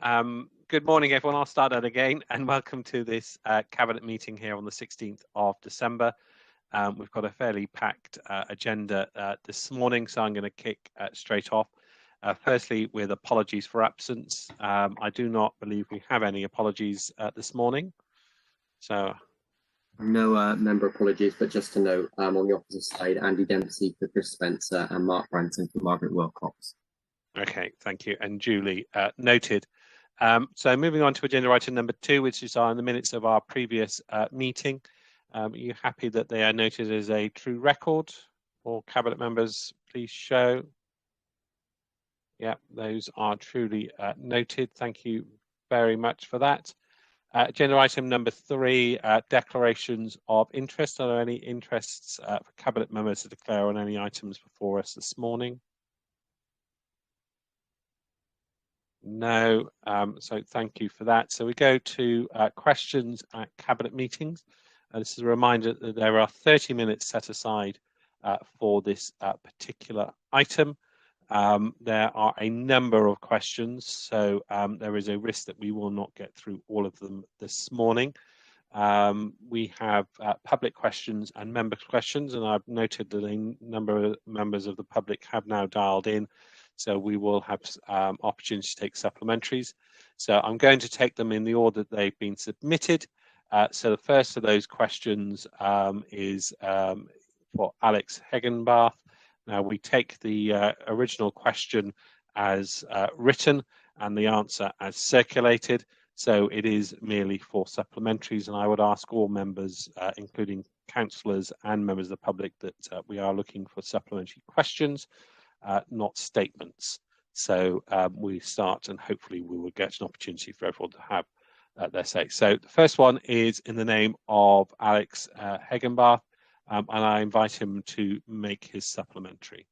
Good morning, everyone. I'll start that again, and welcome to this Cabinet meeting here on the 16th of December. We've got a fairly packed agenda this morning, so I'm going to kick straight off. Firstly, with apologies for absence. I do not believe we have any apologies this morning. So, no member apologies, but just to note, on the opposite side, Andy Dempsey for Chris Spencer and Mark Branson for Margaret Wilcox. Okay, thank you. And Julie, noted. So moving on to agenda item number 2, which is in the minutes of our previous meeting. Are you happy that they are noted as a true record? All Cabinet members, please show. Yeah, those are truly noted. Thank you very much for that. Agenda item number 3, declarations of interest. Are there any interests for Cabinet members to declare on any items before us this morning? No, so thank you for that. So we go to questions at Cabinet meetings. This is a reminder that there are 30 minutes set aside for this particular item. There are a number of questions, so there is a risk that we will not get through all of them this morning. We have public questions and member questions, and I've noted that a number of members of the public have now dialed in. So we will have opportunity to take supplementaries. So I'm going to take them in the order that they've been submitted. So the first of those questions is for Alex Hegenbarth. Now we take the original question as written and the answer as circulated. So it is merely for supplementaries, and I would ask all members, including councillors and members of the public, that we are looking for supplementary questions. Not statements. So we start, and hopefully we will get an opportunity for everyone to have their say. So the first one is in the name of Alex Hegenbarth, and I invite him to make his supplementary.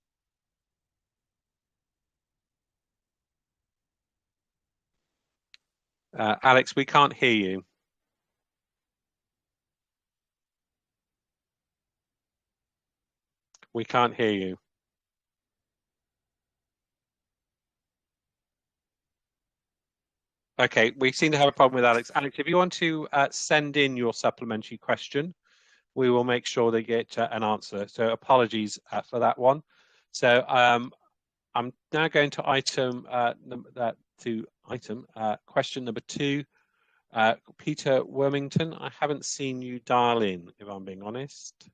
Alex, we can't hear you. We can't hear you. Okay, we seem to have a problem with Alex. Alex, if you want to send in your supplementary question, we will make sure they get an answer. So apologies for that one. So I'm now going to question number 2. Peter Wormington, I haven't seen you dial in, if I'm being honest.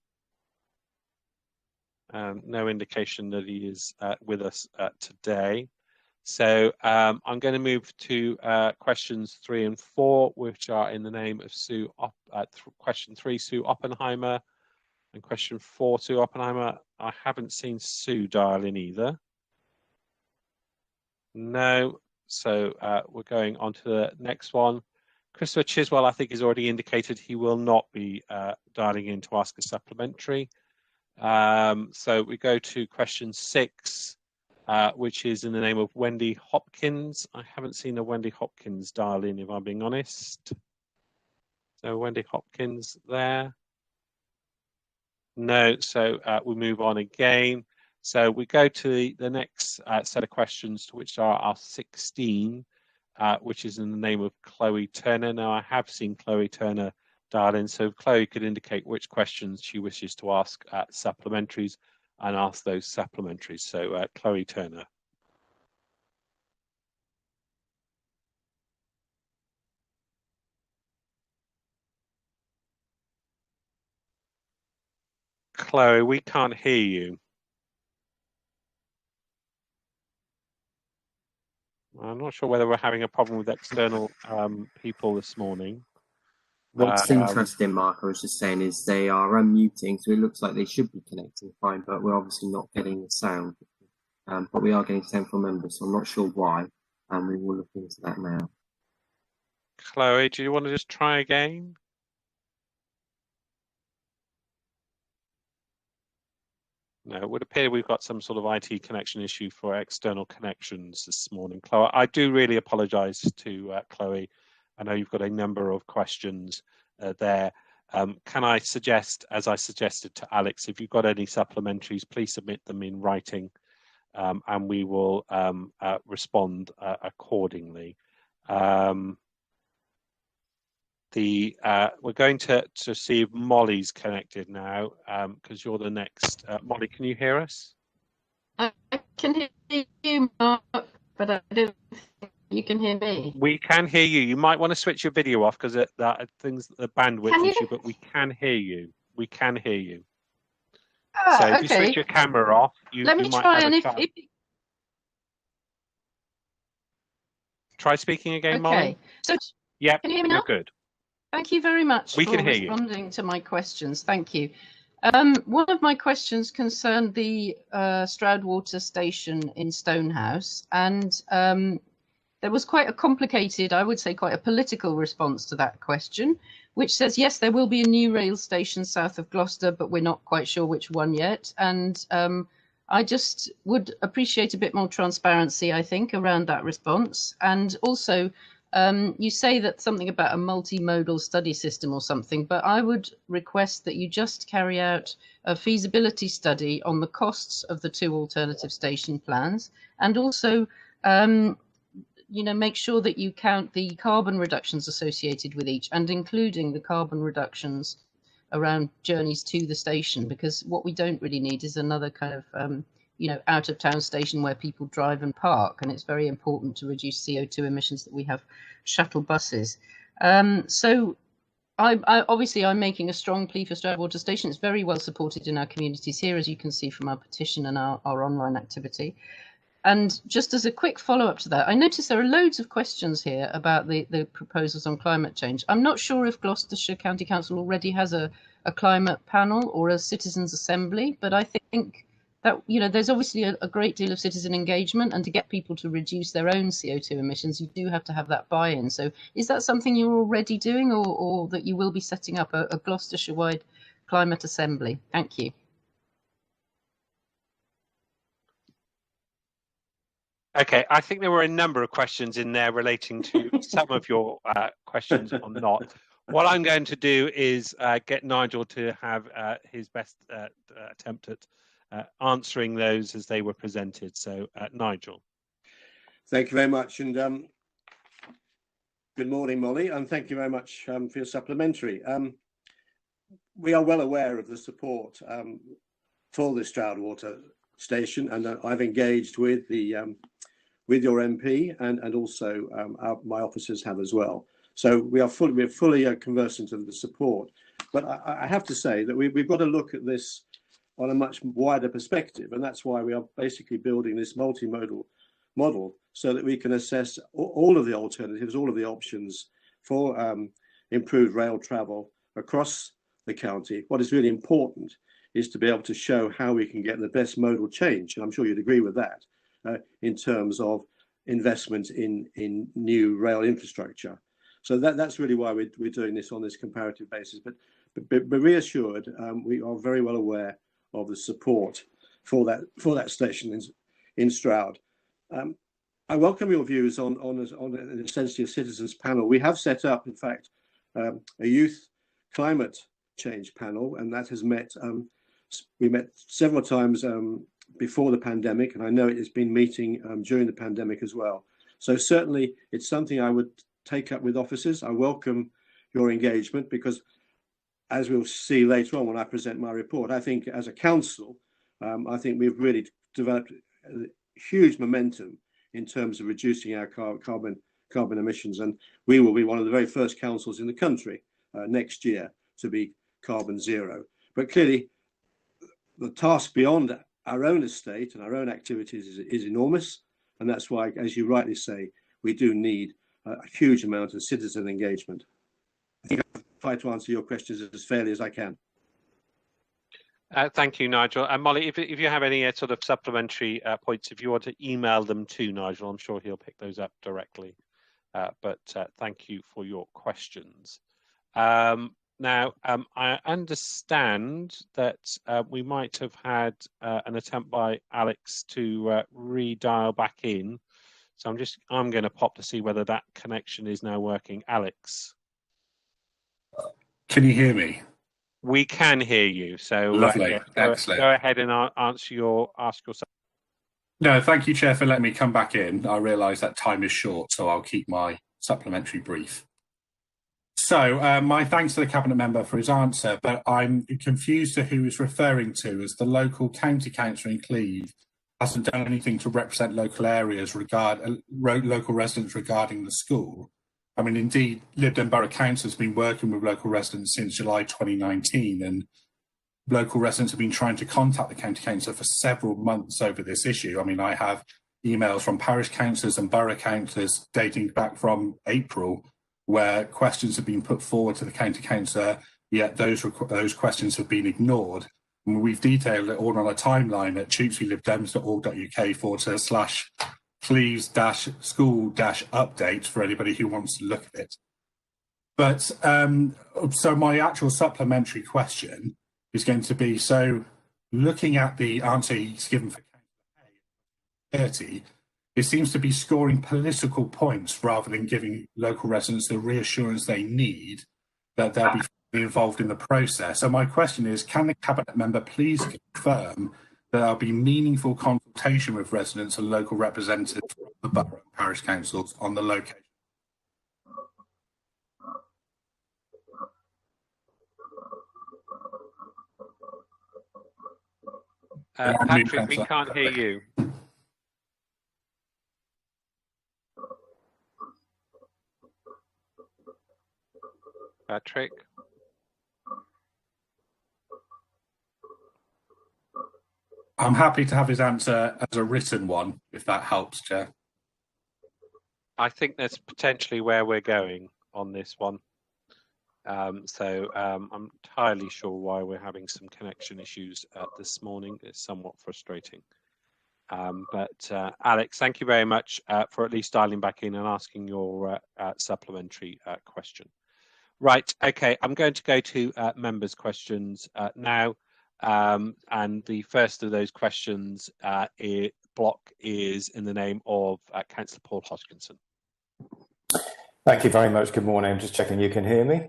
No indication that he is with us today. So I'm going to move to questions 3 and 4, which are in the name of question 3, Sue Oppenheimer, and question 4, Sue Oppenheimer. I haven't seen Sue dial in either. No. So we're going on to the next one. Christopher Chiswell, I think, has already indicated he will not be dialing in to ask a supplementary. So we go to question 6. Which is in the name of Wendy Hopkins. I haven't seen a Wendy Hopkins dial in, if I'm being honest. So Wendy Hopkins there. No, so we move on again. So we go to the next set of questions, to which are our 16, which is in the name of Chloe Turner. Now I have seen Chloe Turner dial in, so Chloe could indicate which questions she wishes to ask supplementaries, and ask those supplementaries. So Chloe Turner. Chloe, we can't hear you. I'm not sure whether we're having a problem with external people this morning. What's interesting, Mark, I was just saying, is they are unmuting, so it looks like they should be connecting fine, but we're obviously not getting the sound. But we are getting sound from members, so I'm not sure why, and we will look into that now. Chloe, do you want to just try again? No, it would appear we've got some sort of IT connection issue for external connections this morning. Chloe, I do really apologise to Chloe. I know you've got a number of questions there. Can I suggest, as I suggested to Alex, if you've got any supplementaries, please submit them in writing, and we will respond accordingly. We're going to see if Molly's connected now, because you're the next. Molly, can you hear us? I can hear you, Mark, but I don't think you can hear me. We can hear you. You might want to switch your video off because the bandwidth issue, but we can hear you. We can hear you. So if you switch your camera off, Let me try, and if try speaking again, Molly. So yeah, can you hear me now? You're good. Thank you very much for responding to my questions. Thank you. One of my questions concerned the Stroudwater station in Stonehouse, and there was quite a complicated, I would say quite a political response to that question, which says, yes, there will be a new rail station south of Gloucester, but we're not quite sure which one yet. And I just would appreciate a bit more transparency, I think, around that response. And also, you say that something about a multimodal study system or something, but I would request that you just carry out a feasibility study on the costs of the two alternative station plans, and also make sure that you count the carbon reductions associated with each, and including the carbon reductions around journeys to the station, because what we don't really need is another kind of out of town station where people drive and park, and it's very important to reduce CO2 emissions that we have shuttle buses. So I'm making a strong plea for Stroudwater Station. It's very well supported in our communities here, as you can see from our petition and our online activity. And just as a quick follow-up to that, I noticed there are loads of questions here about the proposals on climate change. I'm not sure if Gloucestershire County Council already has a climate panel or a citizens' assembly, but I think that there's obviously a great deal of citizen engagement, and to get people to reduce their own CO2 emissions, you do have to have that buy-in. So is that something you're already doing, or that you will be setting up a Gloucestershire-wide climate assembly? Thank you. Okay, I think there were a number of questions in there relating to some of your questions or not. What I'm going to do is get Nigel to have his best attempt at answering those as they were presented. So, Nigel. Thank you very much, and good morning, Molly, and thank you very much for your supplementary. We are well aware of the support for the Stroudwater station, and I've engaged with your MP, and also my officers have as well. So we're fully conversant of the support. But I have to say that we've got to look at this on a much wider perspective, and that's why we are basically building this multimodal model, so that we can assess all of the alternatives, all of the options for improved rail travel across the county. What is really important is to be able to show how we can get the best modal change, and I'm sure you'd agree with that, in terms of investment in new rail infrastructure. So that's really why we're doing this on this comparative basis. But reassured, we are very well aware of the support for that station in Stroud. I welcome your views on essentially a citizens panel. We have set up, in fact, a youth climate change panel, and that has met. We met several times before the pandemic, and I know it has been meeting during the pandemic as well. So certainly it's something I would take up with officers. I welcome your engagement, because as we'll see later on when I present my report, I think as a council, I think we've really developed huge momentum in terms of reducing our carbon emissions, and we will be one of the very first councils in the country next year to be carbon zero. But clearly, the task beyond our own estate and our own activities is enormous, and that's why, as you rightly say, we do need a huge amount of citizen engagement. I think I've tried to answer your questions as fairly as I can. Thank you, Nigel. And Molly, if you have any sort of supplementary points, if you want to email them to Nigel, I'm sure he'll pick those up directly. But thank you for your questions. Now, I understand that we might have had an attempt by Alex to redial back in. So I'm going to pop to see whether that connection is now working. Alex. Can you hear me? We can hear you. So lovely. Excellent. Go ahead and ask yourself. No, thank you, Chair, for letting me come back in. I realise that time is short, so I'll keep my supplementary brief. So my thanks to the Cabinet Member for his answer, but I'm confused to who he's referring to, as the local county council in Cleve hasn't done anything to represent local areas, local residents regarding the school. I mean, indeed, Lyvedon Borough Council has been working with local residents since July 2019, and local residents have been trying to contact the county council for several months over this issue. I mean, I have emails from parish councillors and borough councillors dating back from April, where questions have been put forward to the county councillor, yet those questions have been ignored. And we've detailed it all on a timeline at tewkesburylivedems.org.uk/Cleves-school-update for anybody who wants to look at it. But so my actual supplementary question is going to be, so looking at the answer he's given for Councillor 30, it seems to be scoring political points rather than giving local residents the reassurance they need that they'll be involved in the process. So my question is, can the Cabinet Member please confirm that there'll be meaningful consultation with residents and local representatives from the borough and parish councils on the location? Patrick, we can't hear you. Patrick? I'm happy to have his answer as a written one, if that helps, Chair. I think that's potentially where we're going on this one. I'm entirely sure why we're having some connection issues this morning. It's somewhat frustrating. But Alex, thank you very much for at least dialing back in and asking your supplementary question. Right, okay, I'm going to go to members' questions now. And the first of those questions block is in the name of Councillor Paul Hodgkinson. Thank you very much. Good morning. I'm just checking you can hear me.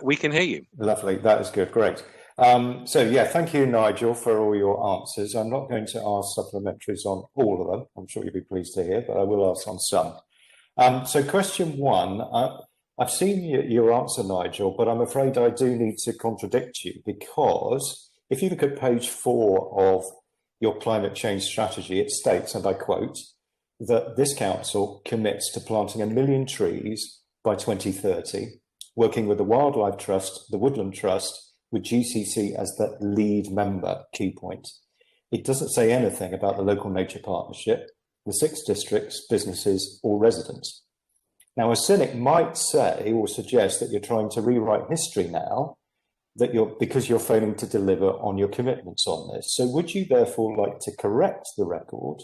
We can hear you. Lovely. That is good. Great. So, yeah, thank you, Nigel, for all your answers. I'm not going to ask supplementaries on all of them. I'm sure you'll be pleased to hear, but I will ask on some. So question one, I've seen your answer, Nigel, but I'm afraid I do need to contradict you, because if you look at page 4 of your climate change strategy, it states, and I quote, that this council commits to planting 1 million trees by 2030, working with the Wildlife Trust, the Woodland Trust, with GCC as the lead member, key point. It doesn't say anything about the local nature partnership, the 6 districts, businesses or residents. Now, a cynic might say or suggest that you're trying to rewrite history now, because you're failing to deliver on your commitments on this. So would you therefore like to correct the record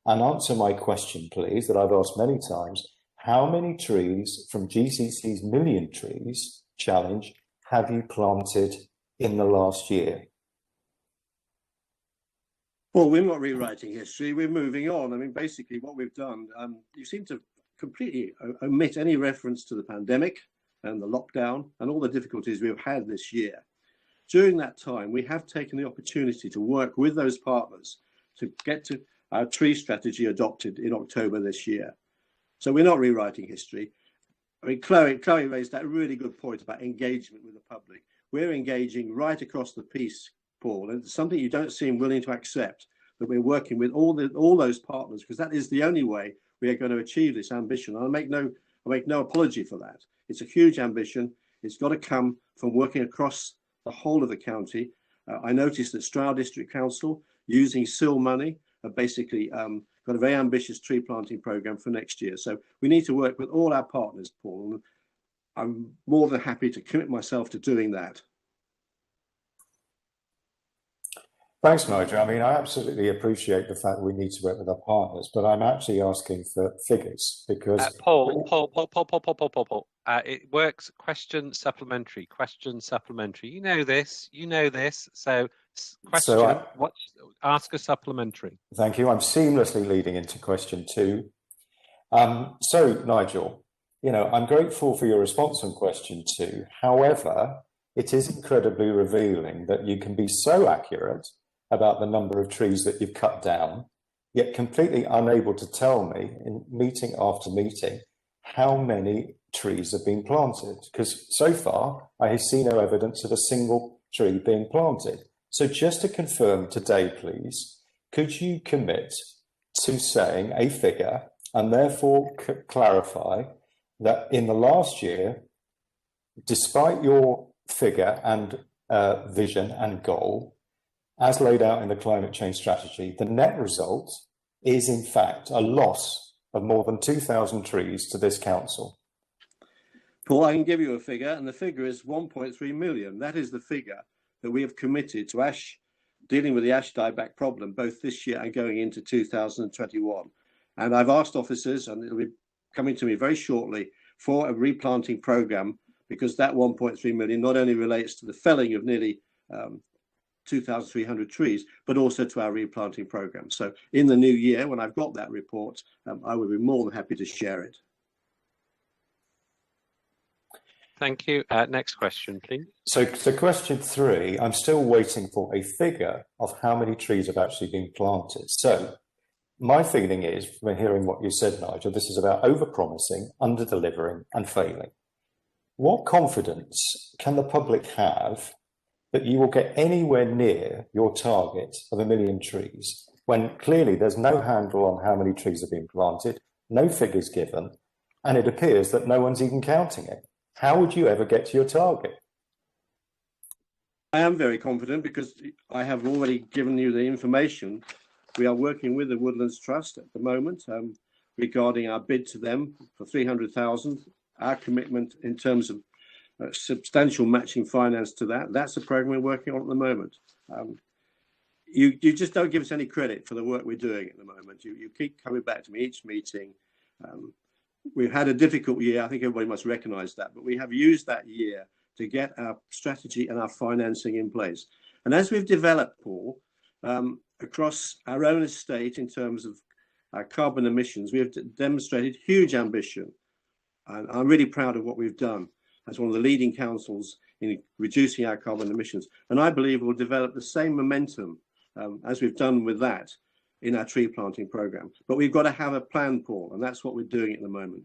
and answer my question, please, that I've asked many times? How many trees from GCC's 1 million trees challenge have you planted in the last year? Well, we're not rewriting history, we're moving on. I mean, basically what we've done, you seem to completely omit any reference to the pandemic and the lockdown and all the difficulties we've had this year. During that time, we have taken the opportunity to work with those partners to get to our tree strategy adopted in October this year. So we're not rewriting history. I mean, Chloe raised that really good point about engagement with the public. We're engaging right across the piece, Paul, and it's something you don't seem willing to accept, that we're working with all those partners, because that is the only way we are going to achieve this ambition. I make no apology for that. It's a huge ambition. It's got to come from working across the whole of the county. I noticed that Stroud District Council, using SIL money, have basically got a very ambitious tree planting programme for next year. So we need to work with all our partners, Paul. And I'm more than happy to commit myself to doing that. Thanks, Nigel. I mean, I absolutely appreciate the fact that we need to work with our partners, but I'm actually asking for figures because... Paul. It works question supplementary. You know this. So question, ask a supplementary. Thank you. I'm seamlessly leading into question 2. So, Nigel, I'm grateful for your response on question 2. However, it is incredibly revealing that you can be so accurate about the number of trees that you've cut down, yet completely unable to tell me in meeting after meeting how many trees have been planted? Because so far, I see no evidence of a single tree being planted. So just to confirm today, please, could you commit to saying a figure and therefore clarify that in the last year, despite your figure and vision and goal, as laid out in the climate change strategy, the net result is in fact a loss of more than 2,000 trees to this council? Paul, I can give you a figure, and the figure is 1.3 million. That is the figure that we have committed to dealing with the ash dieback problem, both this year and going into 2021. And I've asked officers, and it'll be coming to me very shortly, for a replanting programme, because that 1.3 million not only relates to the felling of nearly 2,300 trees, but also to our replanting programme. So in the new year, when I've got that report, I will be more than happy to share it. Thank you. Next question, please. So question 3, I'm still waiting for a figure of how many trees have actually been planted. So my feeling is, when hearing what you said, Nigel, this is about over-promising, under-delivering and failing. What confidence can the public have that you will get anywhere near your target of 1 million trees when clearly there's no handle on how many trees have been planted, no figures given, and it appears that no one's even counting it? How would you ever get to your target? I am very confident because I have already given you the information. We are working with the Woodlands Trust at the moment regarding our bid to them for 300,000. Our commitment in terms of substantial matching finance to that. That's the program we're working on at the moment. You just don't give us any credit for the work we're doing at the moment. You keep coming back to me each meeting. We've had a difficult year. I think everybody must recognise that, but we have used that year to get our strategy and our financing in place. And as we've developed, Paul, across our own estate in terms of our carbon emissions, we have demonstrated huge ambition. And I'm really proud of what we've done as one of the leading councils in reducing our carbon emissions. And I believe we'll develop the same momentum as we've done with that in our tree planting programme. But we've got to have a plan, Paul, and that's what we're doing at the moment.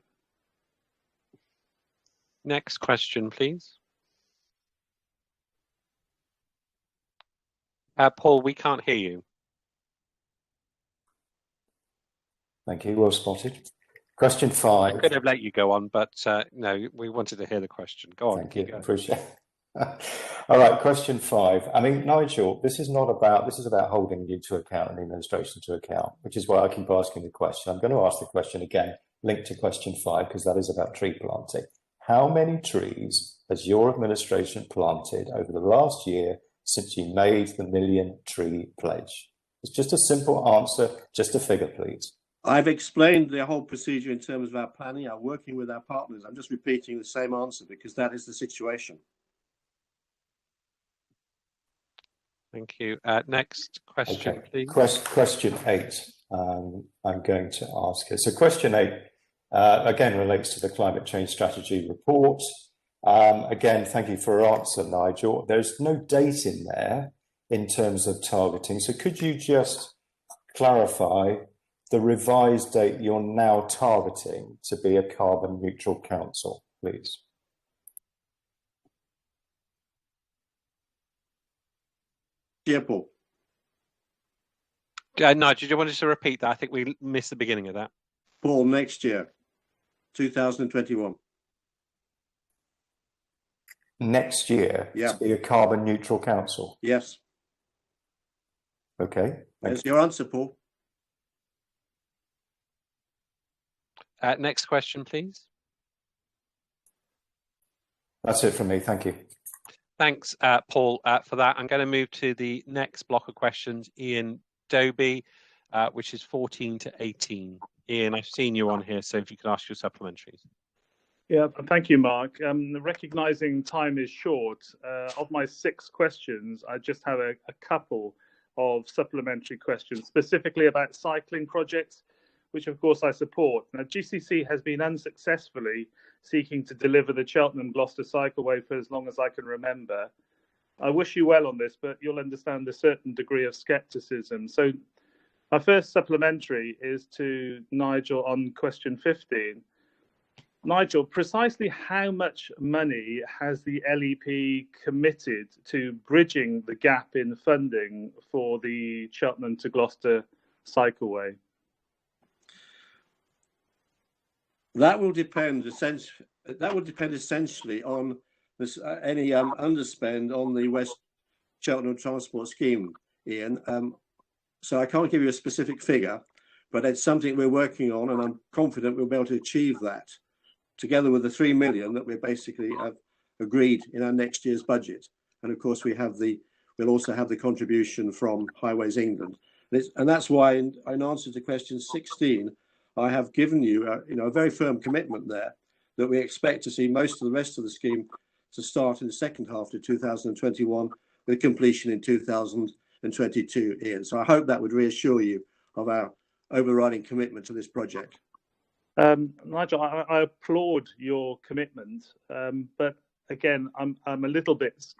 Next question, please. Paul, we can't hear you. Thank you, well spotted. Question 5. I could have let you go on, but no, we wanted to hear the question. Go on. Thank you, appreciate it. All right, question 5. I mean, Nigel, this is about holding you to account and the administration to account, which is why I keep asking the question. I'm going to ask the question again, linked to question 5, because that is about tree planting. How many trees has your administration planted over the last year since you made the 1 million tree pledge? It's just a simple answer, just a figure, please. I've explained the whole procedure in terms of our planning, our working with our partners. I'm just repeating the same answer because that is the situation. Thank you. Next question, please. Question 8, I'm going to ask here. So question 8, again, relates to the climate change strategy report. Again, thank you for your answer, Nigel. There's no date in there in terms of targeting. So could you just clarify the revised date you're now targeting to be a carbon neutral council, please? Yeah, Paul. Nigel, do you want us to repeat that? I think we missed the beginning of that. Paul, next year, 2021. Next year, yeah, to be a carbon neutral council? Yes. Okay. That's your answer, Paul. Next question, please. That's it from me. Thank you. Thanks, Paul, for that. I'm going to move to the next block of questions. Ian Doby, which is 14 to 18. Ian, I've seen you on here, so if you could ask your supplementaries. Yeah, thank you, Mark. Recognising time is short, of my 6 questions, I just have a couple of supplementary questions, specifically about cycling projects, which of course I support. Now, GCC has been unsuccessfully seeking to deliver the Cheltenham-Gloucester cycleway for as long as I can remember. I wish you well on this, but you'll understand a certain degree of scepticism. So my first supplementary is to Nigel on question 15. Nigel, precisely how much money has the LEP committed to bridging the gap in funding for the Cheltenham to Gloucester cycleway? That will depend essentially on this, any underspend on the West Cheltenham Transport Scheme, Ian. So I can't give you a specific figure, but it's something we're working on, and I'm confident we'll be able to achieve that, together with the 3 million that we basically have agreed in our next year's budget. And of course, we'll also have the contribution from Highways England. And that's why, in answer to question 16, I have given you a very firm commitment there that we expect to see most of the rest of the scheme to start in the second half of 2021 with completion in 2022, Ian. So I hope that would reassure you of our overriding commitment to this project. Nigel, I applaud your commitment, but again, I'm a little bit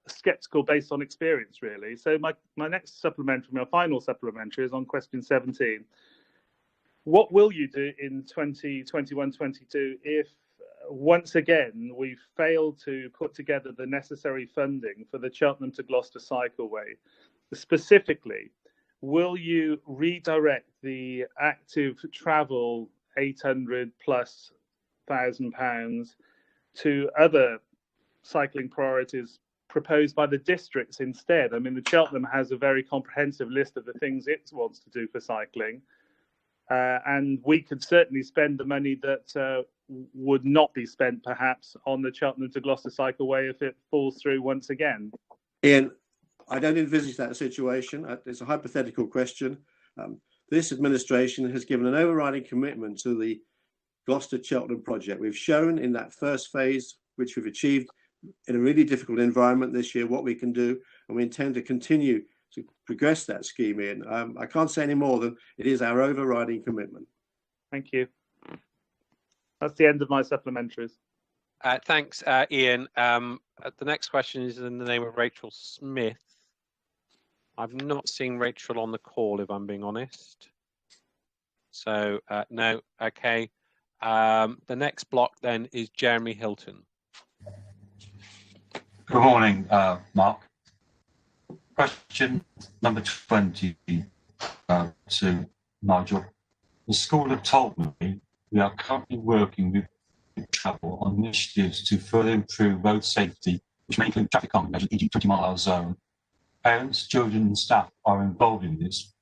sceptical based on experience, really. So my next supplementary, my final supplementary, is on question 17. What will you do in 2021-22 if, once again, we fail to put together the necessary funding for the Cheltenham to Gloucester cycleway? Specifically, will you redirect the active travel £800,000+ to other cycling priorities proposed by the districts instead? I mean, the Cheltenham has a very comprehensive list of the things it wants to do for cycling. And we could certainly spend the money that would not be spent perhaps on the Cheltenham to Gloucester cycleway if it falls through once again. Ian, I don't envisage that situation. It's a hypothetical question. This administration has given an overriding commitment to the Gloucester-Cheltenham project. We've shown in that first phase, which we've achieved in a really difficult environment this year, what we can do, and we intend to continue to progress that scheme in. I can't say any more than it is our overriding commitment. Thank you. That's the end of my supplementaries. Thanks, Ian. The next question is in the name of Rachel Smith. I've not seen Rachel on the call, if I'm being honest. So, no, okay. The next block then is Jeremy Hilton. Good morning, Mark. Question number 20 to Nigel. The school have told me we are currently working with travel on initiatives to further improve road safety, which may include traffic calming measures, e.g. 20-mile zone. Parents, children and staff are involved in this.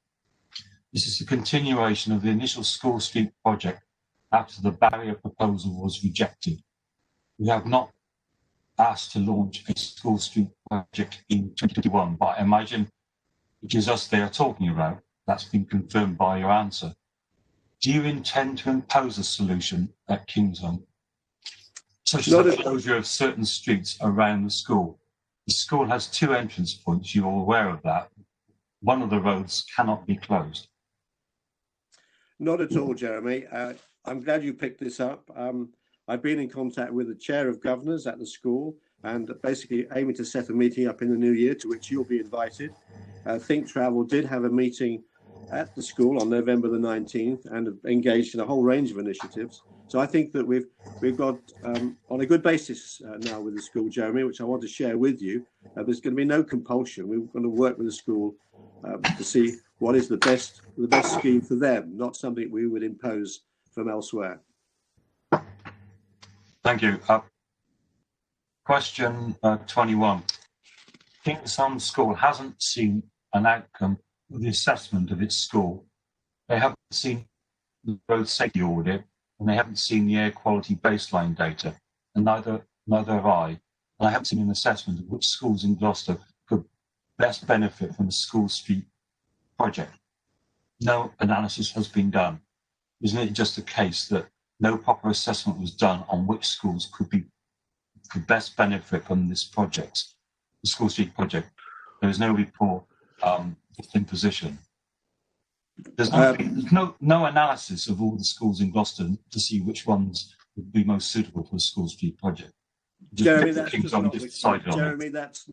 This is a continuation of the initial School Street project after the barrier proposal was rejected. We have not asked to launch a School Street project in 2021, but I imagine it is us they are talking about. That's been confirmed by your answer. Do you intend to impose a solution at Kingsholm, such as the closure of certain streets around the school? The school has 2 entrance points, you're aware of that. One of the roads cannot be closed. Not at all, Jeremy. I'm glad you picked this up. I've been in contact with the chair of governors at the school and basically aiming to set a meeting up in the new year to which you'll be invited. Think Travel did have a meeting at the school on November the 19th and have engaged in a whole range of initiatives. So I think that we've got on a good basis now with the school, Jeremy, which I want to share with you. There's going to be no compulsion. We're going to work with the school to see what is the best scheme for them, not something we would impose from elsewhere. Thank you. Question 21. Kingsholm School hasn't seen an outcome of the assessment of its school. They haven't seen the road safety audit, and they haven't seen the air quality baseline data, and neither have I. And I haven't seen an assessment of which schools in Gloucester could best benefit from the School Street project. No analysis has been done. Isn't it just a case that no proper assessment was done on which schools could best benefit from this project, the School Street project? There is no report in position. There's no analysis of all the schools in Gloucester to see which ones would be most suitable for the School Street project. Jeremy, that's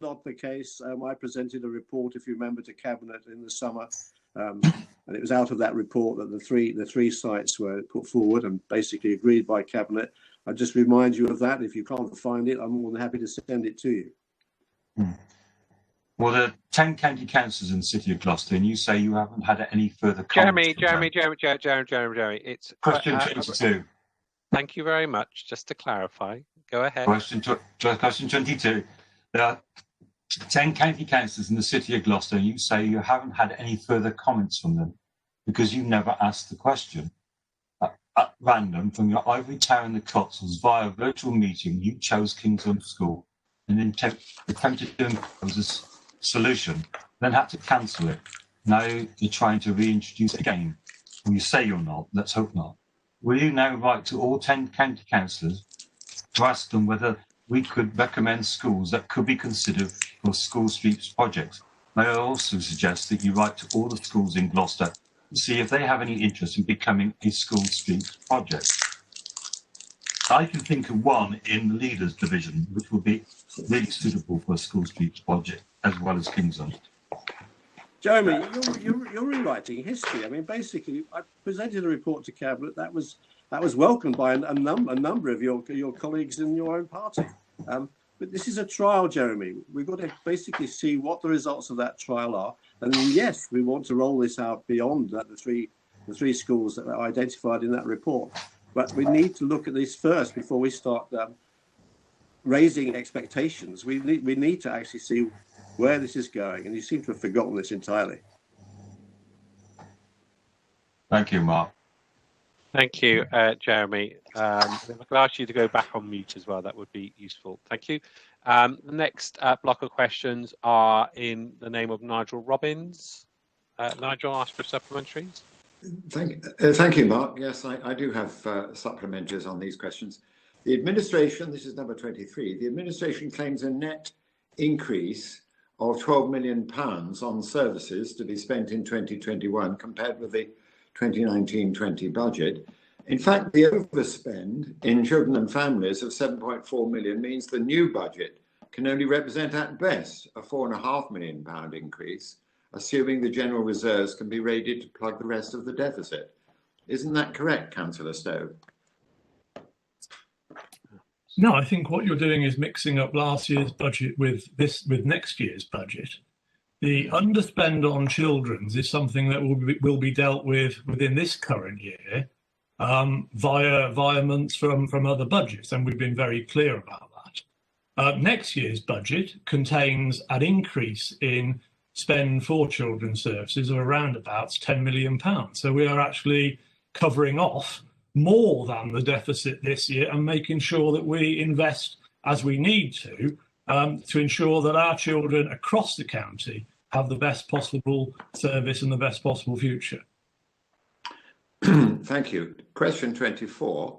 not the case. I presented a report, if you remember, to Cabinet in the summer And it was out of that report that the three sites were put forward and basically agreed by Cabinet. I just remind you of that. If you can't find it, I'm more than happy to send it to you. Well, there are 10 county councillors in the city of Gloucester, and you say you haven't had any further comments. Jeremy, it's question 22. Thank you very much. Just to clarify, go ahead. Question 22. There are 10 county councillors in the city of Gloucester, and you say you haven't had any further comments from them because you never asked the question. At random, from your ivory tower in the Cotswolds via virtual meeting, you chose Kingsland School and attempted to impose a solution, then had to cancel it. Now you're trying to reintroduce it again. Well, you say you're not. Let's hope not. Will you now write to all 10 county councillors to ask them whether we could recommend schools that could be considered for school streets projects? May I also suggest that you write to all the schools in Gloucester to see if they have any interest in becoming a school streets project? I can think of one in the Leaders Division, which would be really suitable for a school streets project, as well as Kingsland. Jeremy, you're rewriting history. I mean, basically, I presented a report to Cabinet that was welcomed by a number of your colleagues in your own party. But this is a trial, Jeremy. We've got to basically see what the results of that trial are. And yes, we want to roll this out beyond that, the three schools that are identified in that report. But we need to look at this first before we start raising expectations. We need to actually see where this is going. And you seem to have forgotten this entirely. Thank you, Mark. Thank you, Jeremy. If I could ask you to go back on mute as well, that would be useful. Thank you. The next block of questions are in the name of Nigel Robbins. Nigel, ask for supplementaries. Thank you, Mark. Yes, I do have supplementaries on these questions. The administration, this is number 23, the administration claims a net increase of £12 million on services to be spent in 2021 compared with the 2019-20 budget. In fact, the overspend in children and families of £7.4 million means the new budget can only represent at best a £4.5 million increase, assuming the general reserves can be raided to plug the rest of the deficit. Isn't that correct, Councillor Stowe? No, I think what you're doing is mixing up last year's budget with next year's budget. The underspend on children's is something that will be dealt with within this current year via months from other budgets, and we've been very clear about that. Next year's budget contains an increase in spend for children's services of around about £10 million. So we are actually covering off more than the deficit this year and making sure that we invest as we need to ensure that our children across the county have the best possible service and the best possible future. Thank you. Question 24.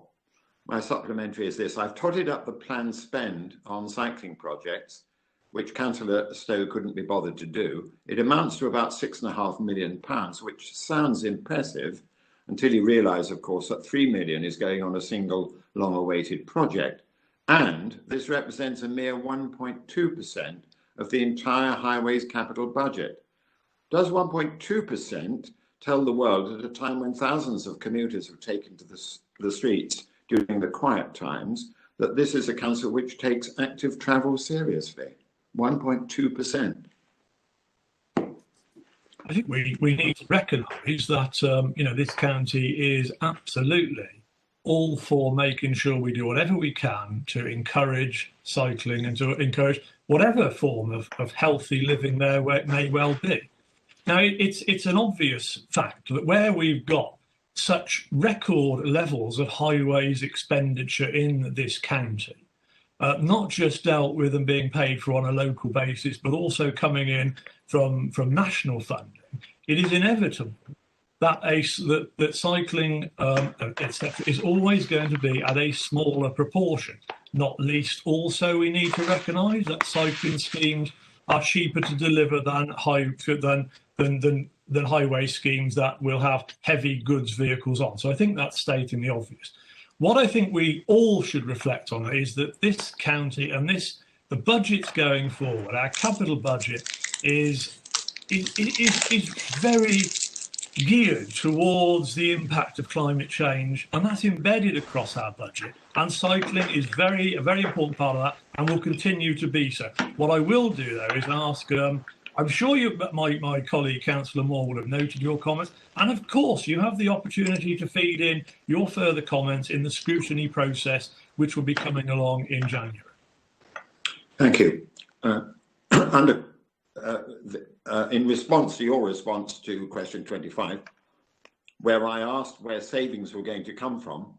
My supplementary is this. I've totted up the planned spend on cycling projects, which Councillor Stowe couldn't be bothered to do. It amounts to about £6.5 million, which sounds impressive until you realise, of course, that £3 million is going on a single long-awaited project. And this represents a mere 1.2% of the entire highways capital budget. Does 1.2% tell the world at a time when thousands of commuters have taken to the streets during the quiet times that this is a council which takes active travel seriously? 1.2%. I think we need to recognise that this county is absolutely all for making sure we do whatever we can to encourage cycling and to encourage whatever form of healthy living there where it may well be. Now, it's an obvious fact that where we've got such record levels of highways expenditure in this county, not just dealt with and being paid for on a local basis, but also coming in from national funding, it is inevitable that cycling etc. is always going to be at a smaller proportion. Not least, also we need to recognise that cycling schemes are cheaper to deliver than highway schemes that will have heavy goods vehicles on. So I think that's stating the obvious. What I think we all should reflect on is that this county and the budgets going forward, our capital budget is very geared towards the impact of climate change, and that's embedded across our budget. And cycling is a very important part of that, and will continue to be so. What I will do, though, is ask. I'm sure my colleague, Councillor Moore, will have noted your comments. And of course, you have the opportunity to feed in your further comments in the scrutiny process, which will be coming along in January. Thank you. In response to your response to question 25, where I asked where savings were going to come from,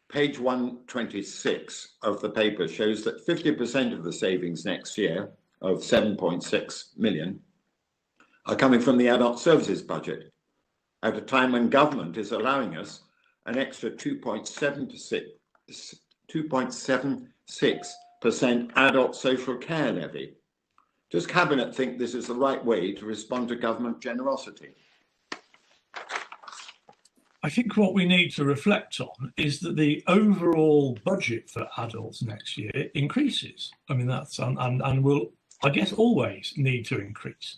page 126 of the paper shows that 50% of the savings next year of 7.6 million are coming from the adult services budget at a time when government is allowing us an extra 2.76% adult social care levy. Does Cabinet think this is the right way to respond to government generosity? I think what we need to reflect on is that the overall budget for adults next year increases. I mean, that's and will, I guess, always need to increase.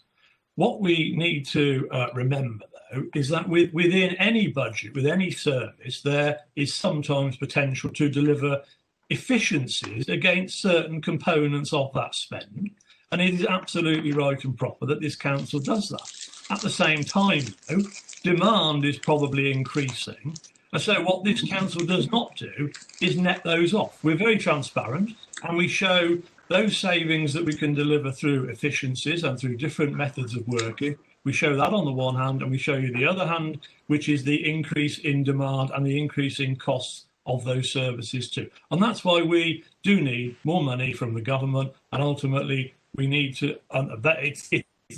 What we need to remember, though, is that within any budget, with any service, there is sometimes potential to deliver efficiencies against certain components of that spend. And it is absolutely right and proper that this council does that. At the same time, though, demand is probably increasing. And so what this council does not do is net those off. We're very transparent, and we show those savings that we can deliver through efficiencies and through different methods of working. We show that on the one hand, and we show you the other hand, which is the increase in demand and the increase in costs of those services too. And that's why we do need more money from the government, and ultimately we need to, it's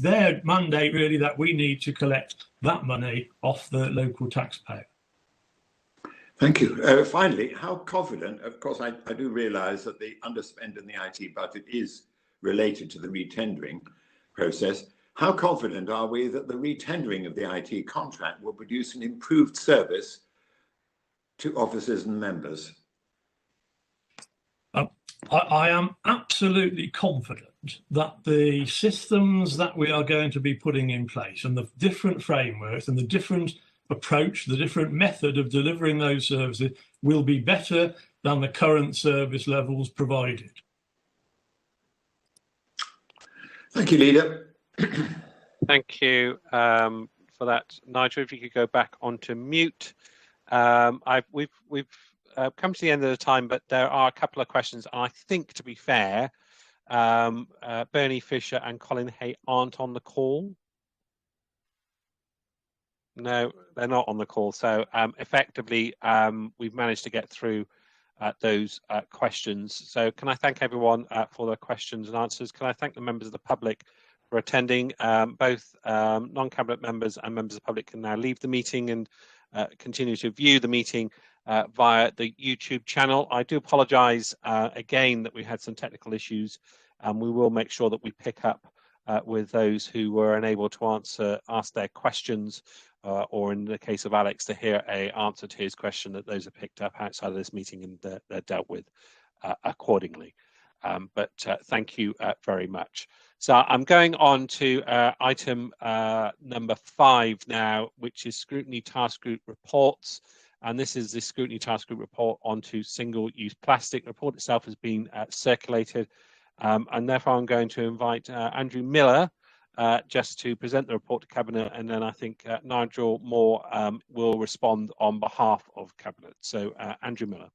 their mandate really, that we need to collect that money off the local taxpayer. Thank you. Finally, how confident, of course, I do realise that the underspend in the IT budget is related to the retendering process. How confident are we that the retendering of the IT contract will produce an improved service to officers and members? I am absolutely confident that the systems that we are going to be putting in place and the different frameworks and the different approach, the different method of delivering those services will be better than the current service levels provided. Thank you, Leader. Thank you for that, Nigel. If you could go back onto mute. We've come to the end of the time, but there are a couple of questions. I think, to be fair, Bernie Fisher and Colin Hay aren't on the call. No, they're not on the call. So effectively, we've managed to get through those questions. So can I thank everyone for their questions and answers? Can I thank the members of the public for attending? Both non-cabinet members and members of the public can now leave the meeting and continue to view the meeting via the YouTube channel. I do apologise again that we had some technical issues, and we will make sure that we pick up with those who were unable to ask their questions, or in the case of Alex, to hear an answer to his question, that those are picked up outside of this meeting and they're dealt with accordingly. But thank you very much. So I'm going on to item number 5 now, which is Scrutiny Task Group reports. And this is the Scrutiny Task Group report onto single-use plastic. The report itself has been circulated, and therefore I'm going to invite Andrew Miller just to present the report to Cabinet, and then I think Nigel Moore will respond on behalf of Cabinet. So Andrew Miller.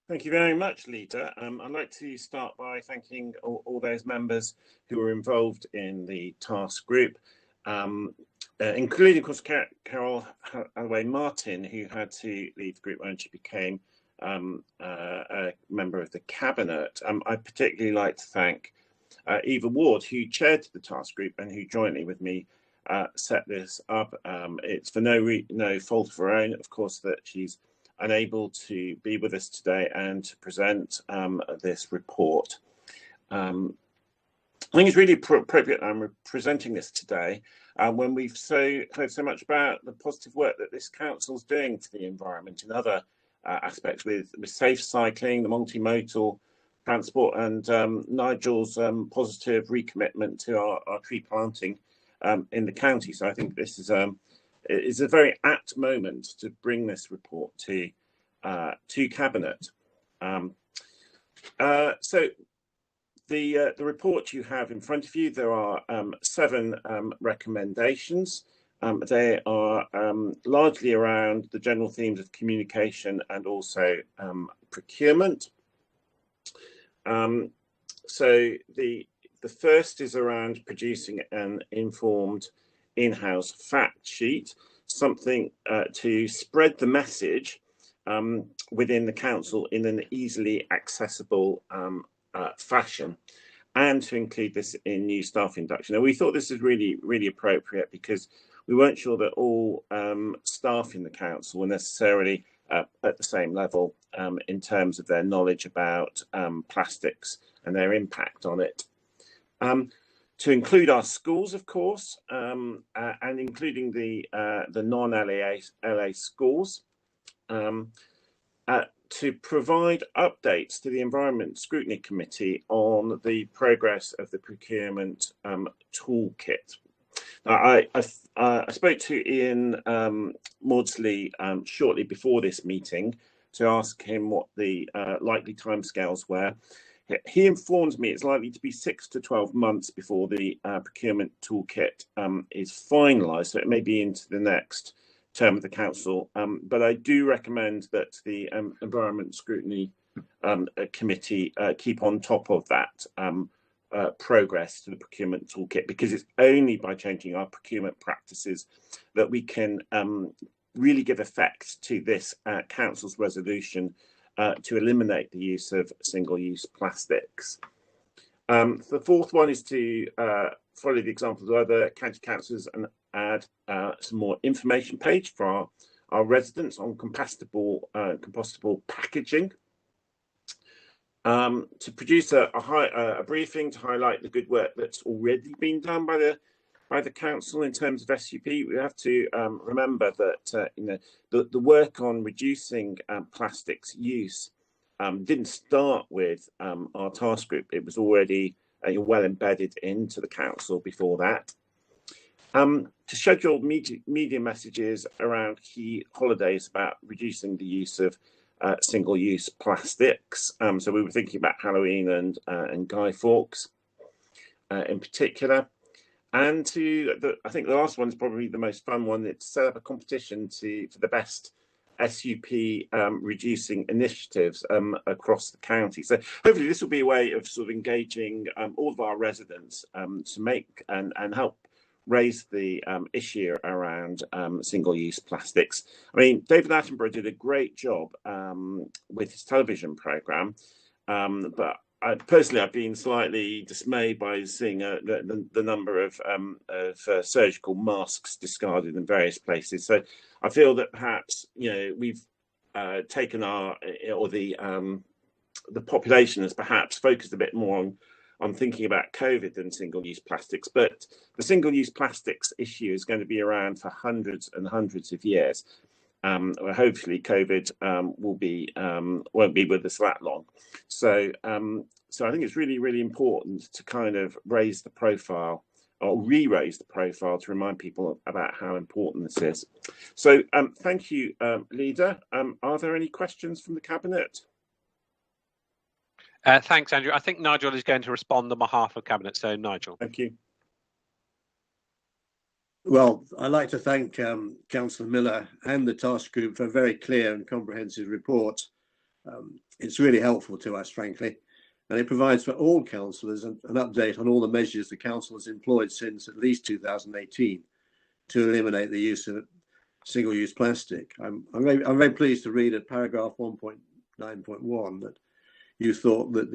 Thank you very much, Leader. I'd like to start by thanking all those members who were involved in the task group, including, of course, Carol Holloway-Martin, who had to leave the group when she became a member of the Cabinet. I'd particularly like to thank Eva Ward, who chaired the task group and who jointly with me set this up. It's for no fault of her own, of course, that she's unable to be with us today and to present this report. I think it's really appropriate I'm presenting this today when we've heard so much about the positive work that this council's doing for the environment in other aspects with safe cycling, the multimodal transport, and Nigel's positive recommitment to our tree planting in the county. So I think this is it's a very apt moment to bring this report to Cabinet. So the report you have in front of you, there are 7 recommendations. They are largely around the general themes of communication and also procurement. So the first is around producing an informed in-house fact sheet, something to spread the message within the council in an easily accessible fashion, and to include this in new staff induction. And we thought this is really, really appropriate because we weren't sure that all staff in the council were necessarily at the same level in terms of their knowledge about plastics and their impact on it. To include our schools, of course, and including the non-LA schools, to provide updates to the Environment Scrutiny Committee on the progress of the procurement toolkit. Now, I spoke to Ian Maudsley shortly before this meeting to ask him what the likely timescales were. He informed me it's likely to be 6 to 12 months before the procurement toolkit is finalised, so it may be into the next term of the council. But I do recommend that the Environment Scrutiny Committee keep on top of that progress to the procurement toolkit, because it's only by changing our procurement practices that we can really give effect to this council's resolution to eliminate the use of single-use plastics. The fourth one is to follow the examples of other county councils and add some more information page for our residents on compostable packaging. To produce a briefing to highlight the good work that's already been done by the council in terms of SUP. We have to remember that the work on reducing plastics use didn't start with our task group. It was already well embedded into the council before that. To schedule media messages around key holidays about reducing the use of single-use plastics. So we were thinking about Halloween and Guy Fawkes in particular. And I think the last one is probably the most fun one. It's set up a competition for the best SUP reducing initiatives across the county. So hopefully this will be a way of sort of engaging all of our residents to make and help raise the issue around single-use plastics. I mean, David Attenborough did a great job with his television programme, but personally, I've been slightly dismayed by seeing the number of surgical masks discarded in various places. So I feel that perhaps we've taken the population has perhaps focused a bit more on thinking about COVID than single-use plastics, but the single-use plastics issue is going to be around for hundreds and hundreds of years. Hopefully, COVID won't be with us that long. So I think it's really, really important to kind of raise the profile or re-raise the profile to remind people about how important this is. So thank you, Leader. Are there any questions from the Cabinet? Thanks, Andrew. I think Nigel is going to respond on behalf of Cabinet. So, Nigel. Thank you. Well, I'd like to thank Councillor Miller and the task group for a very clear and comprehensive report. It's really helpful to us, frankly, and it provides for all councillors an update on all the measures the council has employed since at least 2018 to eliminate the use of single-use plastic. I'm very pleased to read at paragraph 1.9.1 that you thought that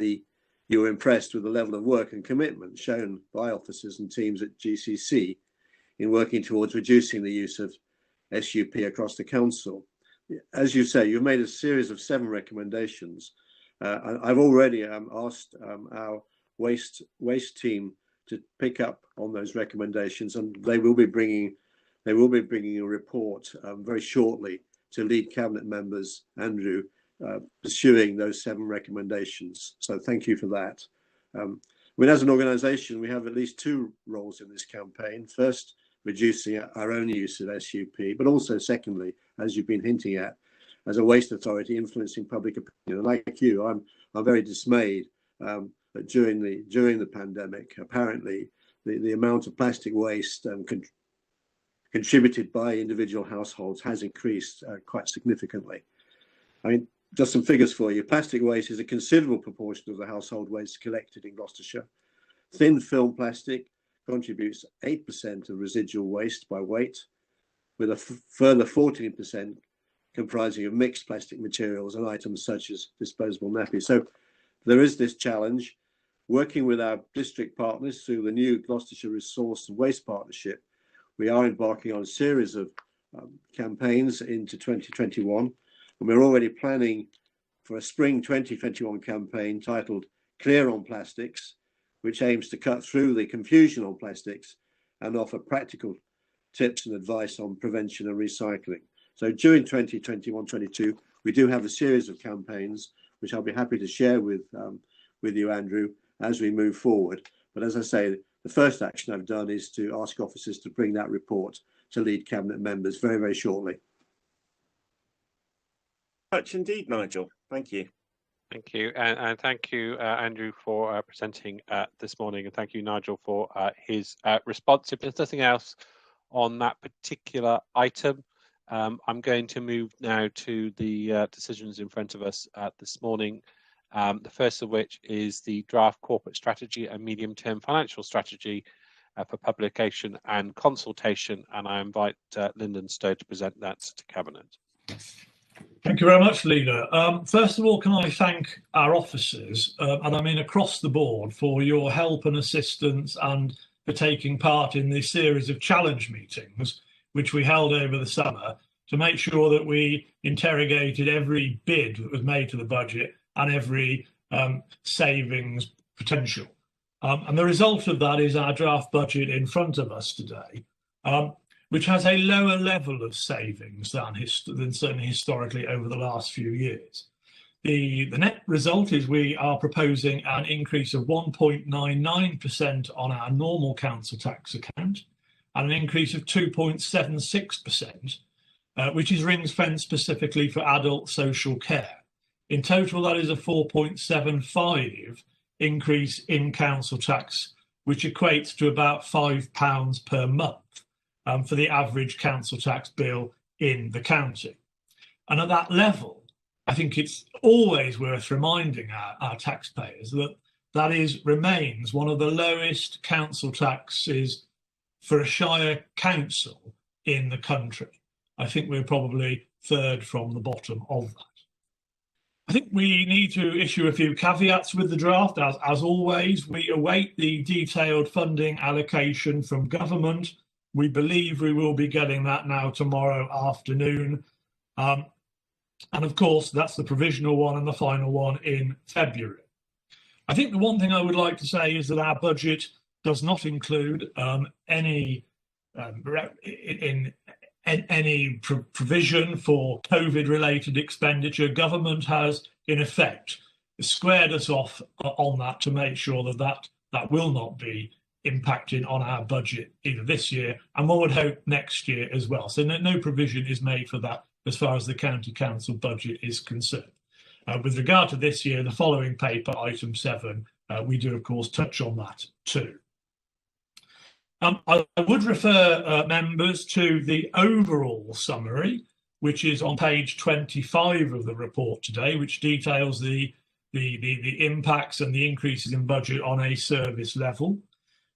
you were impressed with the level of work and commitment shown by officers and teams at GCC in working towards reducing the use of SUP across the council. As you say, you've made a series of 7 recommendations. I've already asked our waste team to pick up on those recommendations, and they will be bringing a report very shortly to lead Cabinet members, Andrew, pursuing those 7 recommendations. So thank you for that. As an organisation, we have at least 2 roles in this campaign. First, reducing our own use of SUP, but also secondly, as you've been hinting at, as a waste authority influencing public opinion. And like you, I'm very dismayed that during the pandemic, apparently the amount of plastic waste contributed by individual households has increased quite significantly. I mean, just some figures for you. Plastic waste is a considerable proportion of the household waste collected in Gloucestershire. Thin film plastic contributes 8% of residual waste by weight, with a further 14% comprising of mixed plastic materials and items such as disposable nappies. So there is this challenge. Working with our district partners through the new Gloucestershire Resource and Waste Partnership, we are embarking on a series of campaigns into 2021, and we're already planning for a spring 2021 campaign titled Clear on Plastics, which aims to cut through the confusion on plastics and offer practical tips and advice on prevention and recycling. So during 2021-22, we do have a series of campaigns, which I'll be happy to share with you, Andrew, as we move forward. But as I say, the first action I've done is to ask officers to bring that report to lead cabinet members very, very shortly. Much indeed, Nigel. Thank you. Thank you, and thank you, Andrew, for presenting this morning, and thank you, Nigel, for his response. If there's nothing else on that particular item, I'm going to move now to the decisions in front of us this morning. The first of which is the draft corporate strategy and medium-term financial strategy for publication and consultation, and I invite Lyndon Stowe to present that to Cabinet. Thank you very much, Leader. First of all, can I thank our officers, and I mean across the board, for your help and assistance and for taking part in this series of challenge meetings, which we held over the summer, to make sure that we interrogated every bid that was made to the budget and every savings potential. And the result of that is our draft budget in front of us today, which has a lower level of savings than certainly historically over the last few years. The net result is we are proposing an increase of 1.99% on our normal council tax account and an increase of 2.76%, which is ring-fenced specifically for adult social care. In total, that is a 4.75 increase in council tax, which equates to about £5 per month for the average council tax bill in the county. And at that level, I think it's always worth reminding our taxpayers that remains one of the lowest council taxes for a shire council in the country. I think we're probably third from the bottom of that. I think we need to issue a few caveats with the draft. As always, we await the detailed funding allocation from government. We believe we will be getting that now tomorrow afternoon. And of course, that's the provisional one and the final one in February. I think the one thing I would like to say is that our budget does not include any provision for COVID-related expenditure. Government has, in effect, squared us off on that to make sure that will not be impacting on our budget either this year, and one would hope next year as well. So no provision is made for that as far as the county council budget is concerned. With regard to this year, the following paper, item 7, we do of course touch on that too. I would refer members to the overall summary, which is on page 25 of the report today, which details the impacts and the increases in budget on a service level.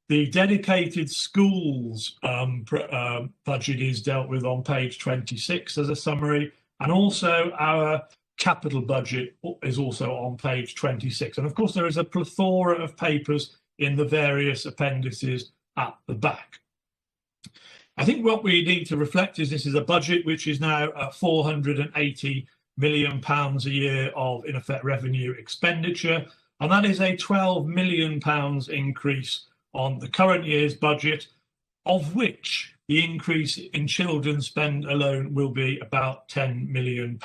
The dedicated schools budget is dealt with on page 26 as a summary, and also our capital budget is also on page 26. And of course, there is a plethora of papers in the various appendices at the back. I think what we need to reflect is this is a budget which is now at £480 million a year of, in effect, revenue expenditure, and that is a £12 million increase on the current year's budget, of which the increase in children's spend alone will be about £10 million.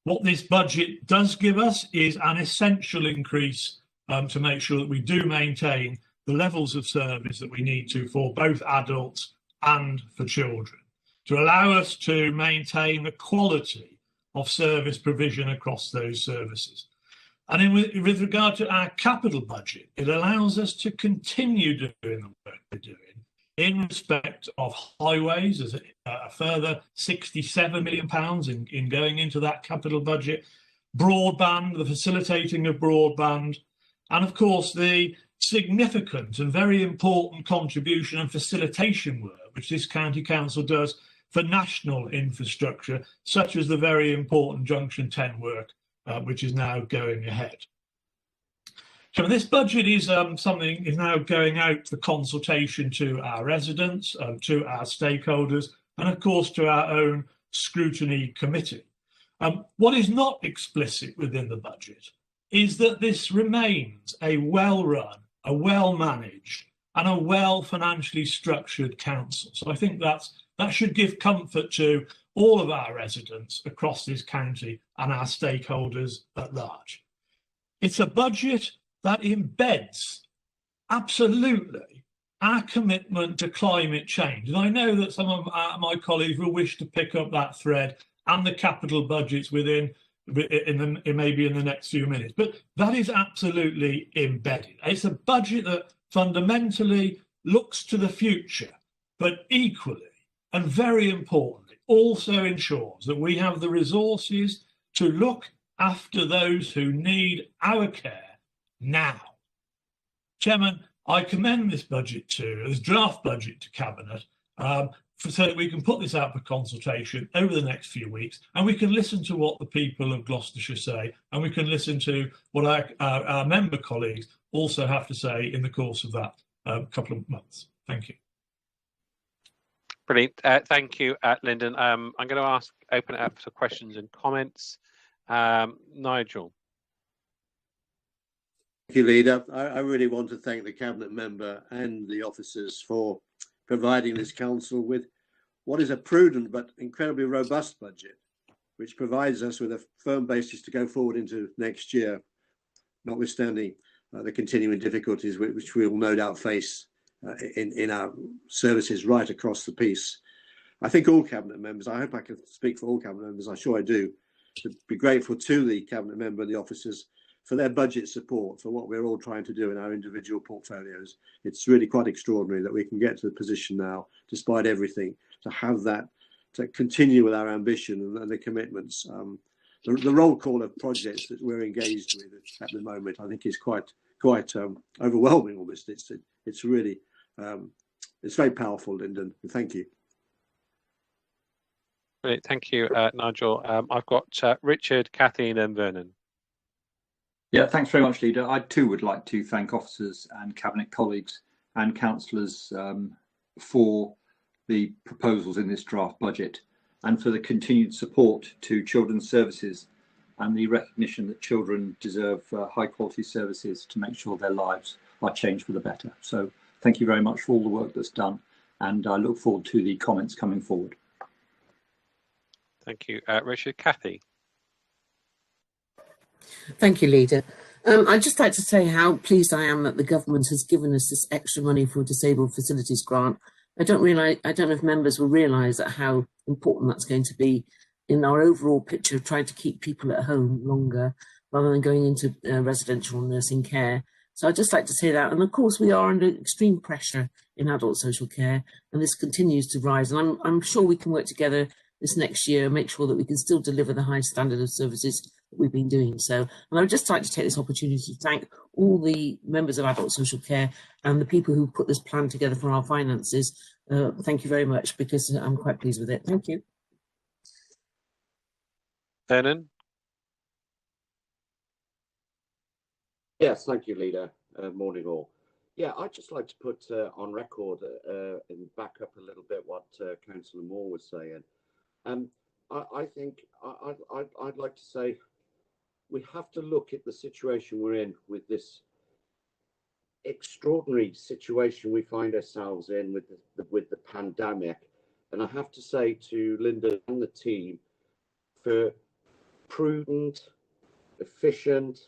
What this budget does give us is an essential increase to make sure that we do maintain the levels of service that we need to for both adults and for children, to allow us to maintain the quality of service provision across those services. And with regard to our capital budget, it allows us to continue doing the work we're doing in respect of highways. There's a further £67 million in going into that capital budget, broadband, the facilitating of broadband, and of course the significant and very important contribution and facilitation work which this county council does for national infrastructure, such as the very important Junction 10 work, which is now going ahead. So this budget is is now going out for consultation to our residents, to our stakeholders, and of course to our own scrutiny committee. What is not explicit within the budget is that this remains a well-run, a well-managed, and a well-financially structured council. So I think that should give comfort to all of our residents across this county and our stakeholders at large. It's a budget that embeds absolutely our commitment to climate change. And I know that some of my colleagues will wish to pick up that thread and the capital budgets maybe in the next few minutes, but that is absolutely embedded. It's a budget that fundamentally looks to the future, but equally and very importantly also ensures that we have the resources to look after those who need our care now. Chairman, I commend this draft budget to Cabinet so that we can put this out for consultation over the next few weeks, and we can listen to what the people of Gloucestershire say, and we can listen to what our member colleagues also have to say in the course of that couple of months. Thank you. Brilliant. Thank you, Lyndon. I'm going to open it up for questions and comments. Nigel. Thank you, Leader. I really want to thank the Cabinet member and the officers for providing this council with what is a prudent but incredibly robust budget, which provides us with a firm basis to go forward into next year, notwithstanding the continuing difficulties which we will no doubt face in our services right across the piece. I think all Cabinet members, I hope I can speak for all Cabinet members, I'm sure I do, to be grateful to the Cabinet member and the officers for their budget support for what we're all trying to do in our individual portfolios. It's really quite extraordinary that we can get to the position now, despite everything, to have that, to continue with our ambition and the commitments. The roll call of projects that we're engaged with at the moment, I think, is quite overwhelming almost. It's really, it's very powerful, Lyndon. Thank you. Brilliant. Thank you, Nigel. I've got Richard, Kathleen and Vernon. Yeah, thanks very much, Leader. I too would like to thank officers and Cabinet colleagues and councillors for the proposals in this draft budget and for the continued support to children's services and the recognition that children deserve high quality services to make sure their lives are changed for the better. So thank you very much for all the work that's done, and I look forward to the comments coming forward. Thank you, Richard. Kathy. Thank you, Leader. I'd just like to say how pleased I am that the government has given us this extra money for a disabled facilities grant. I don't know if members will realise how important that's going to be in our overall picture of trying to keep people at home longer rather than going into residential nursing care. So I'd just like to say that. And of course, we are under extreme pressure in adult social care, and this continues to rise. And I'm sure we can work together this next year and make sure that we can still deliver the high standard of services that we've been doing. So, and I would just like to take this opportunity to thank all the members of adult social care and the people who put this plan together for our finances. Thank you very much, because I'm quite pleased with it. Thank you. Vernon. Yes, thank you, Leader. Morning all. Yeah, I'd just like to put on record and back up a little bit what Councillor Moore was saying. I think I'd like to say we have to look at the situation we're in with this extraordinary situation we find ourselves in with the pandemic. And I have to say to Linda and the team for prudent, efficient,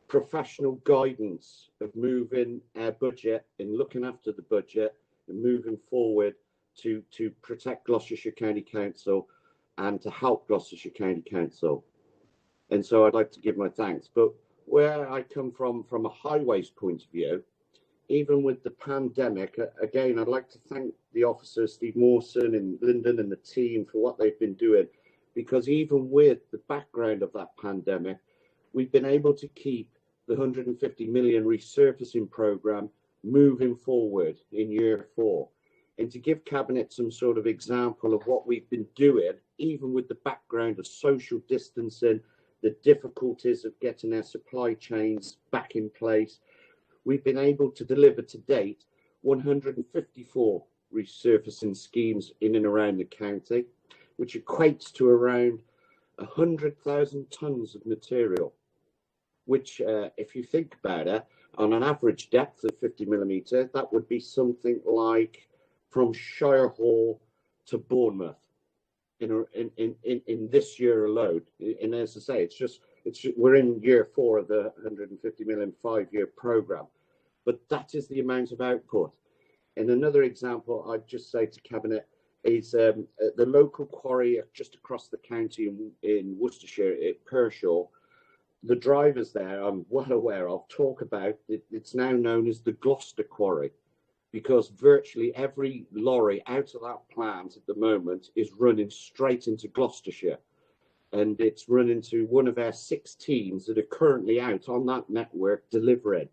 professional guidance of moving our budget and looking after the budget and moving forward to protect Gloucestershire County Council and to help Gloucestershire County Council. And so I'd like to give my thanks. But where I come from a highways point of view, even with the pandemic, again, I'd like to thank the officers, Steve Mawson and Lyndon and the team for what they've been doing, because even with the background of that pandemic, we've been able to keep the 150 million resurfacing programme moving forward in year 4. And to give Cabinet some sort of example of what we've been doing, even with the background of social distancing, the difficulties of getting our supply chains back in place, we've been able to deliver to date 154 resurfacing schemes in and around the county, which equates to around 100,000 tonnes of material, which, if you think about it, on an average depth of 50 millimetre, that would be something like from Shire Hall to Bournemouth in this year alone. And as I say, we're in year 4 of the 150 million 5-year programme, but that is the amount of output. And another example I'd just say to Cabinet is the local quarry just across the county in Worcestershire at Pershaw. The drivers there, I'm well aware of, talk about it's now known as the Gloucester Quarry, because virtually every lorry out of that plant at the moment is running straight into Gloucestershire. And it's running to one of our 6 teams that are currently out on that network delivering.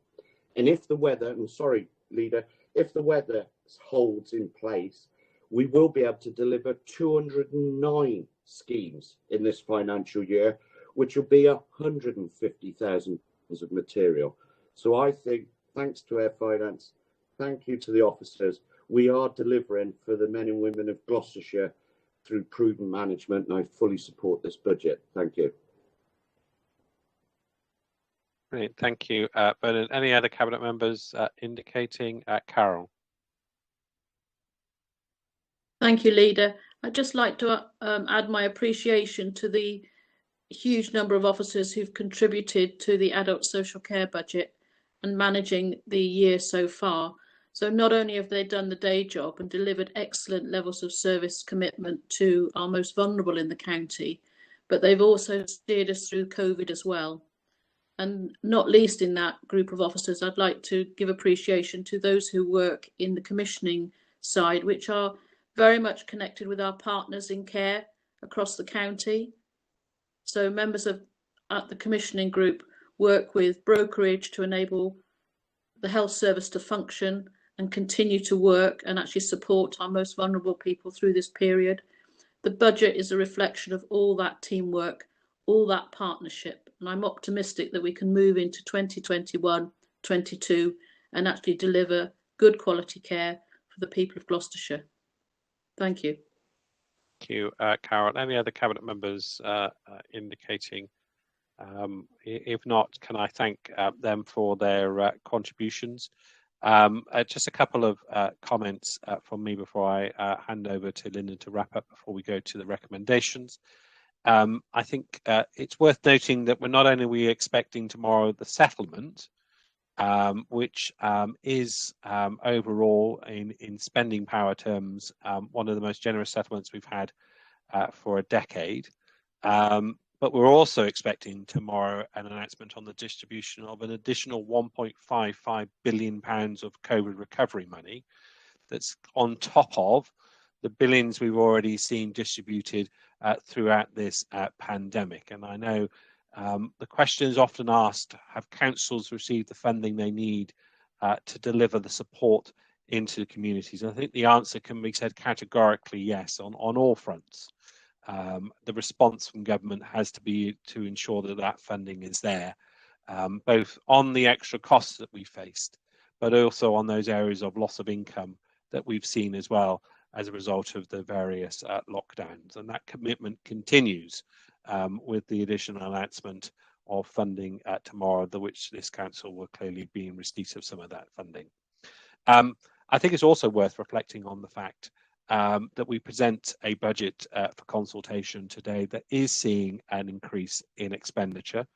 And if the weather, I'm sorry, Leader, if the weather holds in place, we will be able to deliver 209 schemes in this financial year, which will be 150,000 tons of material. So I think, thanks to Air Finance, thank you to the officers, we are delivering for the men and women of Gloucestershire through prudent management, and I fully support this budget. Thank you. Brilliant, thank you, Bernard. Any other Cabinet members indicating? Carol. Thank you, Leader. I'd just like to add my appreciation to the huge number of officers who've contributed to the adult social care budget and managing the year so far. So not only have they done the day job and delivered excellent levels of service commitment to our most vulnerable in the county, but they've also steered us through COVID as well. And not least in that group of officers, I'd like to give appreciation to those who work in the commissioning side, which are very much connected with our partners in care across the county. So members at the commissioning group work with brokerage to enable the health service to function and continue to work and actually support our most vulnerable people through this period. The budget is a reflection of all that teamwork, all that partnership, and I'm optimistic that we can move into 2021-22 and actually deliver good quality care for the people of Gloucestershire. Thank you. Thank you, Carol. Any other Cabinet members indicating? If not, can I thank them for their contributions? Just a couple of comments from me before I hand over to Lyndon to wrap up before we go to the recommendations. I think it's worth noting that not only are we expecting tomorrow the settlement, which is overall in spending power terms one of the most generous settlements we've had for a decade. But we're also expecting tomorrow an announcement on the distribution of an additional £1.55 billion of COVID recovery money that's on top of the billions we've already seen distributed throughout this pandemic. And I know the question is often asked, have councils received the funding they need to deliver the support into the communities? And I think the answer can be said categorically yes, on all fronts. The response from government has to be to ensure that that funding is there, both on the extra costs that we faced, but also on those areas of loss of income that we've seen as well as a result of the various lockdowns. And that commitment continues with the additional announcement of funding tomorrow, which this council will clearly be in receipt of some of that funding. I think it's also worth reflecting on the fact that we present a budget for consultation today that is seeing an increase in expenditure.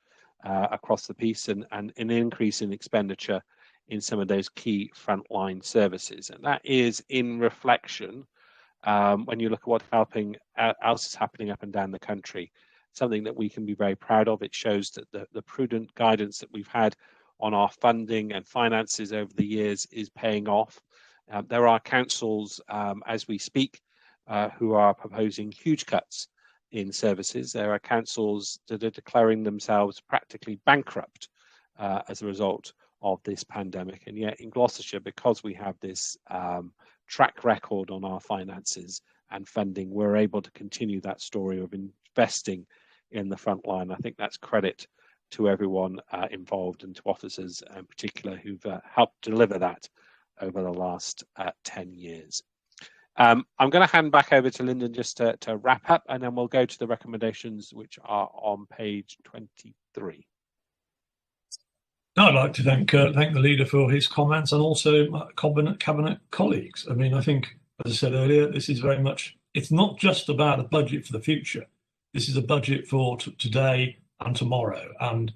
across the piece, and an increase in expenditure in some of those key frontline services. And that is in reflection, when you look at what else is happening up and down the country, something that we can be very proud of. It shows that the prudent guidance that we've had on our funding and finances over the years is paying off. There are councils, as we speak, who are proposing huge cuts in services. There are councils that are declaring themselves practically bankrupt as a result of this pandemic. And yet in Gloucestershire, because we have this track record on our finances and funding, we're able to continue that story of investing in the front line. I think that's credit to everyone involved, and to officers in particular who've helped deliver that over the last 10 years. I'm going to hand back over to Lyndon just to wrap up, and then we'll go to the recommendations, which are on page 23. I'd like to thank the leader for his comments, and also cabinet colleagues. I mean, I think, as I said earlier, this is very much, it's not just about a budget for the future. This is a budget for today and tomorrow. And,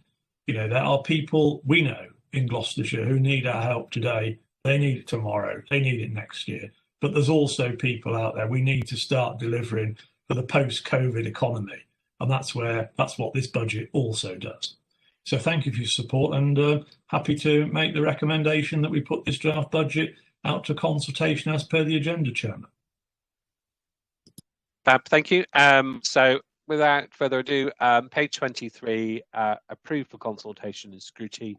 you know, there are people we know in Gloucestershire who need our help today. They need it tomorrow. They need it next year. But there's also people out there we need to start delivering for the post-COVID economy. And that's what this budget also does. So thank you for your support, and happy to make the recommendation that we put this draft budget out to consultation as per the agenda, Chairman. Fab, thank you. So without further ado, page 23, approved for consultation and scrutiny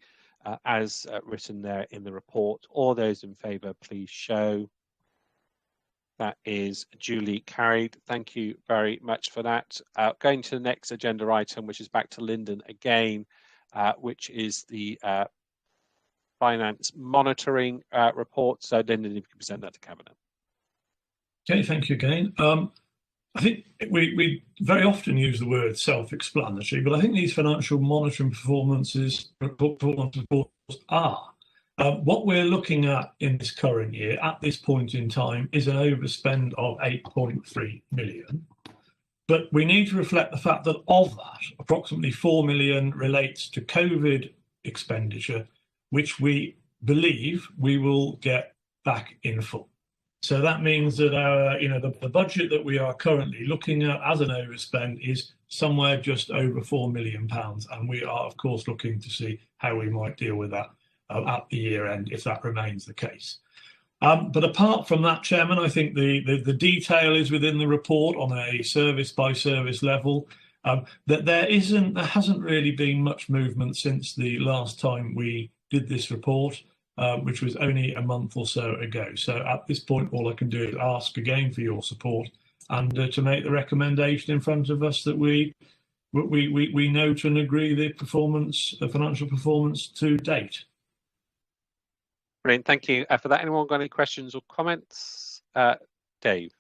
as written there in the report. All those in favour, please show. That is duly carried. Thank you very much for that. Going to the next agenda item, which is back to Lyndon again, which is the finance monitoring report. So Lyndon, if you can present that to Cabinet. Okay, thank you again. I think we very often use the word self-explanatory, but I think these financial monitoring performance reports are. What we're looking at in this current year, at this point in time, is an overspend of 8.3 million. But we need to reflect the fact that of that, approximately 4 million relates to COVID expenditure, which we believe we will get back in full. So that means that our, the budget that we are currently looking at as an overspend is somewhere just over £4 million, and we are of course looking to see how we might deal with that at the year end if that remains the case. But apart from that, Chairman, I think the detail is within the report on a service by service level. That there hasn't really been much movement since the last time we did this report, which was only a month or so ago. So at this point, all I can do is ask again for your support and to make the recommendation in front of us that we note and agree the financial performance to date. Brilliant, thank you for that. Anyone got any questions or comments? Dave.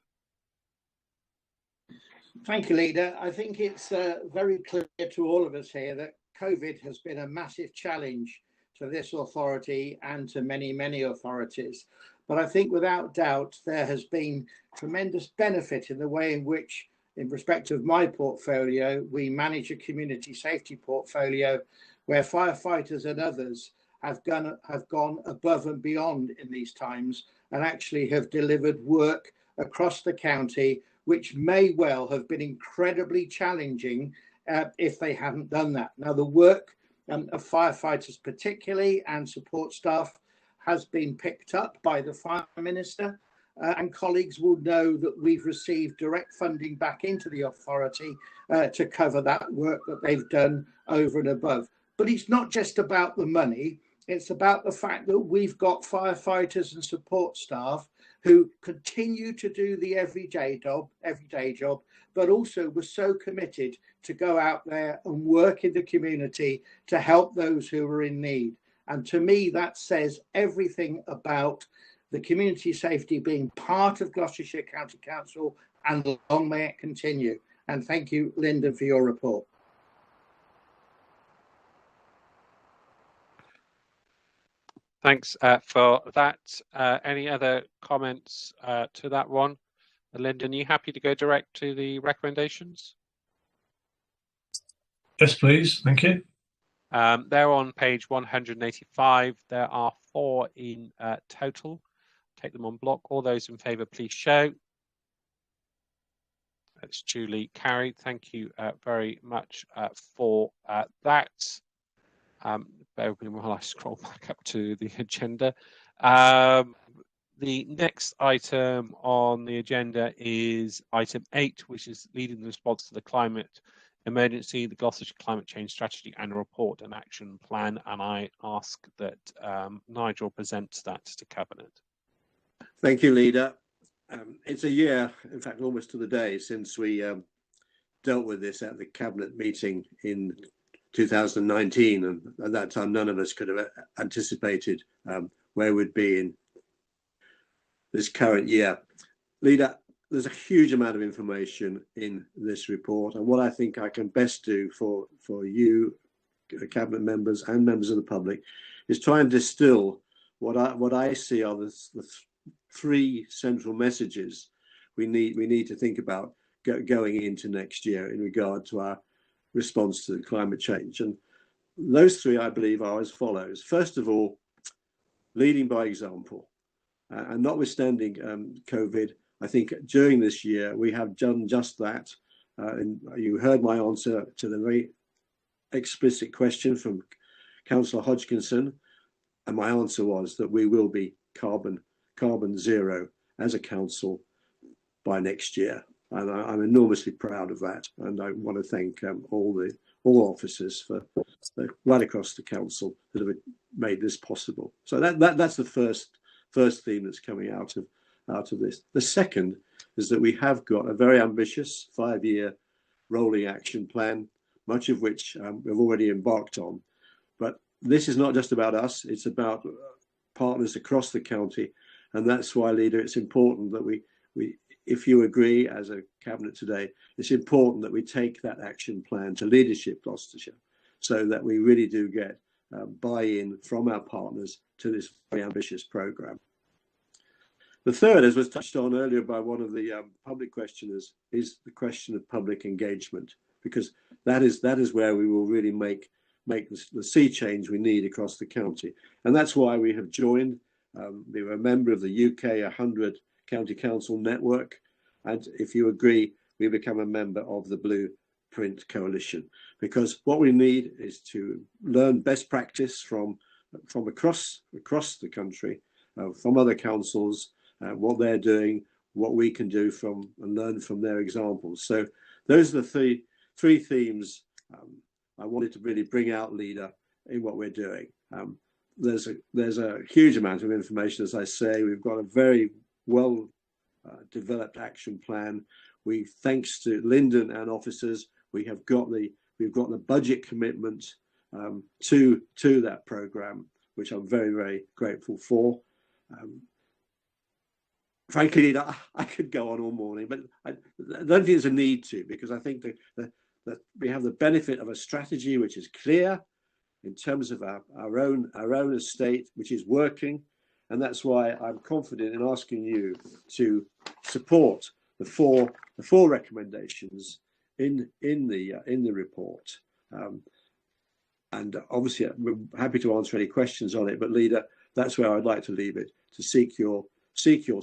Thank you, Leader. I think it's very clear to all of us here that COVID has been a massive challenge to this authority and to many, many authorities. But I think without doubt, there has been tremendous benefit in the way in which, in respect of my portfolio, we manage a community safety portfolio where firefighters and others have gone above and beyond in these times and actually have delivered work across the county, which may well have been incredibly challenging if they hadn't done that. Now, the work of firefighters particularly and support staff has been picked up by the Fire Minister, and colleagues will know that we've received direct funding back into the authority to cover that work that they've done over and above. But it's not just about the money. It's about the fact that we've got firefighters and support staff who continue to do the everyday job, but also were so committed to go out there and work in the community to help those who are in need. And to me, that says everything about the community safety being part of Gloucestershire County Council, and long may it continue. And thank you, Lyndon, for your report. Thanks for that. Any other comments to that one? Lyndon, are you happy to go direct to the recommendations? Yes, please. Thank you. They're on page 185. There are 4 in total. Take them on block. All those in favour, please show. That's duly carried. Thank you very much for that. Bear with me while I scroll back up to the agenda. The next item on the agenda is item 8, which is leading the response to the climate emergency, the Gloucestershire Climate Change Strategy Annual Report and Action Plan. And I ask that Nigel presents that to Cabinet. Thank you, Leader. It's a year, in fact, almost to the day, since we dealt with this at the Cabinet meeting in 2019. And at that time, none of us could have anticipated where we'd be in this current year. Leader, there's a huge amount of information in this report. And what I think I can best do for you, Cabinet members and members of the public, is try and distill what I see are the 3 central messages we need to think about going into next year in regard to our response to climate change. And those 3, I believe, are as follows. First of all, leading by example. And notwithstanding COVID, I think during this year we have done just that. And you heard my answer to the very explicit question from Councillor Hodgkinson, and my answer was that we will be carbon zero as a council by next year, and I'm enormously proud of that. And I want to thank all officers for right across the council that have made this possible. So that's the first theme that's coming out of this. The second is that we have got a very ambitious 5-year rolling action plan, much of which we've already embarked on. But this is not just about us; it's about partners across the county. And that's why, Leader, it's important that we, if you agree as a Cabinet today, it's important that we take that action plan to Leadership Gloucestershire, so that we really do get buy-in from our partners to this very ambitious programme. The third, as was touched on earlier by one of the public questioners, is the question of public engagement, because that is where we will really make the sea change we need across the county. And that's why we have joined. We were a member of the UK 100 County Council Network, and if you agree, we become a member of the Blueprint Coalition, because what we need is to learn best practice from across the country, from other councils, what they're doing, what we can do and learn from their examples. So those are the three themes I wanted to really bring out, Leader, in what we're doing. There's a huge amount of information, as I say. We've got a very well developed action plan. Thanks to Lyndon and officers, we've got the budget commitment to that programme, which I'm very, very grateful for. Frankly, Leader, I could go on all morning, but I don't think there's a need to, because I think that we have the benefit of a strategy which is clear in terms of our own estate, which is working, and that's why I'm confident in asking you to support the four recommendations in the report. And obviously, we're happy to answer any questions on it. But Leader, that's where I'd like to leave it, to seek your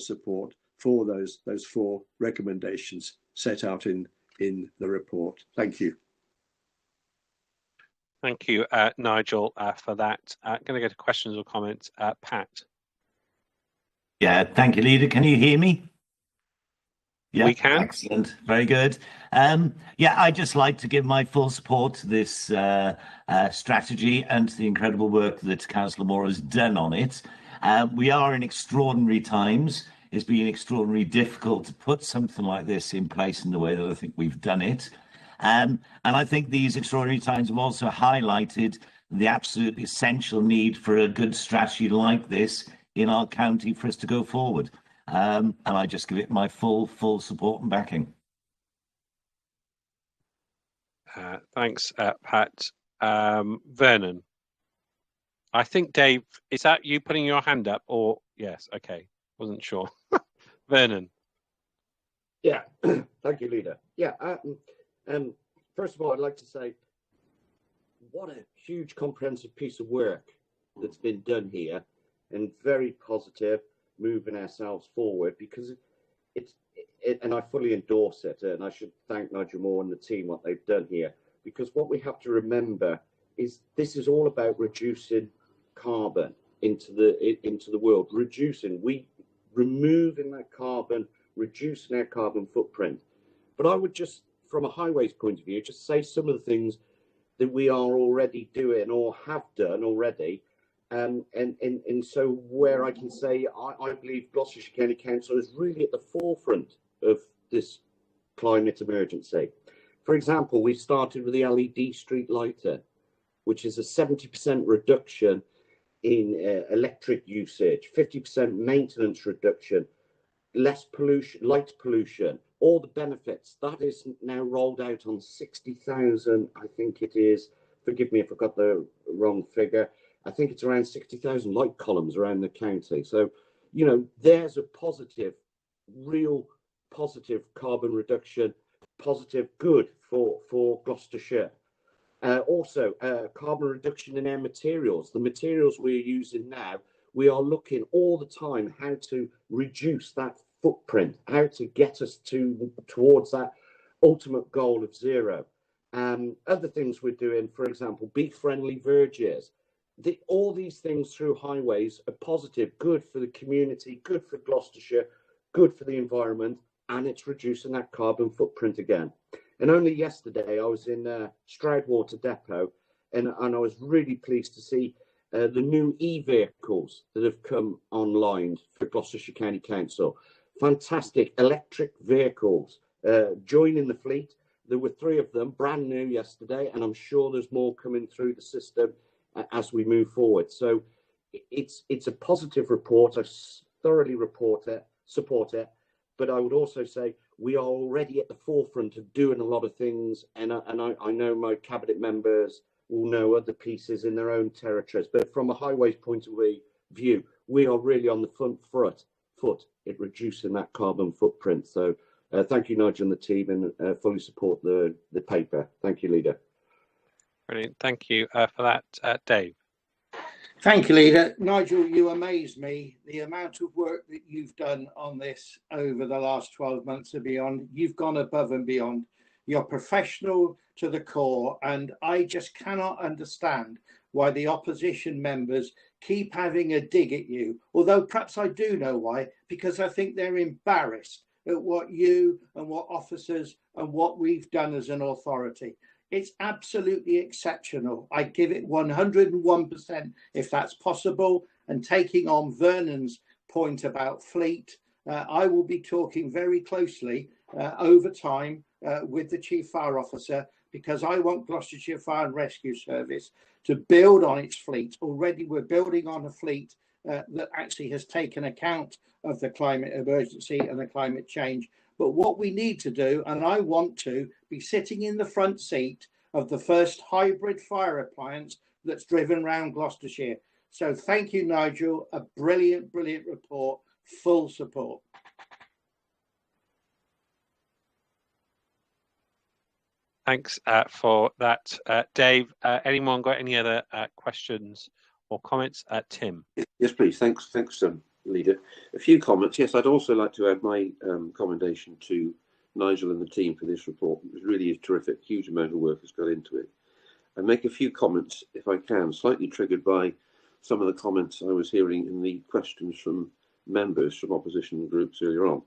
support for those 4 recommendations set out in the report. Thank you. Thank you, Nigel, for that. Going to go to questions or comments. Pat. Yeah, thank you, Leader. Can you hear me? Yeah, we can. Excellent. Very good. Yeah, I'd just like to give my full support to this strategy and to the incredible work that Councillor Moore has done on it. We are in extraordinary times. It's been extraordinarily difficult to put something like this in place in the way that I think we've done it. And I think these extraordinary times have also highlighted the absolute essential need for a good strategy like this in our county for us to go forward. And I just give it my full support and backing. Thanks, Pat. Vernon. I think, Dave, is that you putting your hand up, or yes? Okay, wasn't sure. Vernon. Yeah, thank you, Leader. Yeah, first of all, I'd like to say what a huge comprehensive piece of work that's been done here, and very positive, moving ourselves forward, because and I fully endorse it, and I should thank Nigel Moore and the team what they've done here, because what we have to remember is this is all about reducing carbon into the world, removing that carbon, reducing our carbon footprint. But I would just, from a highways point of view, just say some of the things that we are already doing or have done already. And so where I can say, I believe Gloucestershire County Council is really at the forefront of this climate emergency. For example, we started with the LED street lighter, which is a 70% reduction in electric usage, 50% maintenance reduction, less pollution, light pollution, all the benefits. That is now rolled out on 60,000, I think it is, forgive me if I got the wrong figure, I think it's around 60,000 light columns around the county. So, you know, there's a positive, real positive carbon reduction, positive good for Gloucestershire. Also, carbon reduction in our materials. The materials we're using now, we are looking all the time how to reduce that footprint, how to get us towards that ultimate goal of zero. Other things we're doing, for example, bee-friendly verges. All these things through highways are positive, good for the community, good for Gloucestershire, good for the environment, and it's reducing that carbon footprint again. And only yesterday I was in Stroudwater Depot, and I was really pleased to see the new e-vehicles that have come online for Gloucestershire County Council. Fantastic electric vehicles joining the fleet. There were 3 of them, brand new yesterday, and I'm sure there's more coming through the system as we move forward. So it's a positive report. I thoroughly support it, but I would also say we are already at the forefront of doing a lot of things, and I know my cabinet members will know other pieces in their own territories, but from a highways point of view, we are really on the front foot at reducing that carbon footprint. So thank you, Nigel and the team, and fully support the paper. Thank you, Leader. Brilliant. Thank you for that, Dave. Thank you, Leader. Nigel, you amaze me. The amount of work that you've done on this over the last 12 months and beyond, you've gone above and beyond. You're professional to the core, and I just cannot understand why the opposition members keep having a dig at you. Although perhaps I do know why, because I think they're embarrassed at what you and what officers and what we've done as an authority. It's absolutely exceptional. I give it 101% if that's possible. And taking on Vernon's point about fleet, I will be talking very closely over time with the Chief Fire Officer, because I want Gloucestershire Fire and Rescue Service to build on its fleet. Already we're building on a fleet that actually has taken account of the climate emergency and the climate change. But what we need to do, and I want to be sitting in the front seat of the first hybrid fire appliance that's driven around Gloucestershire. So thank you, Nigel. A brilliant, brilliant report. Full support. Thanks for that, Dave. Anyone got any other questions or comments? Tim. Yes, please. Thanks, Leader. A few comments. Yes, I'd also like to add my commendation to Nigel and the team for this report. It really is terrific. Huge amount of work has gone into it. And make a few comments, if I can, slightly triggered by some of the comments I was hearing in the questions from members from opposition groups earlier on.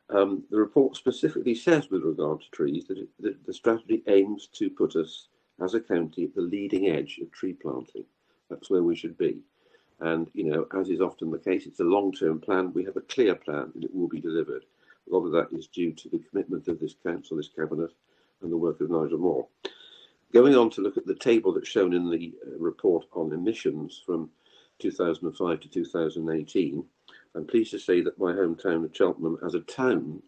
The report specifically says, with regard to trees, that the strategy aims to put us as a county at the leading edge of tree planting. That's where we should be. And, you know, as is often the case, it's a long-term plan. We have a clear plan and it will be delivered. A lot of that is due to the commitment of this council, this cabinet, and the work of Nigel Moore. Going on to look at the table that's shown in the report on emissions from 2005 to 2018, I'm pleased to say that my hometown of Cheltenham as a town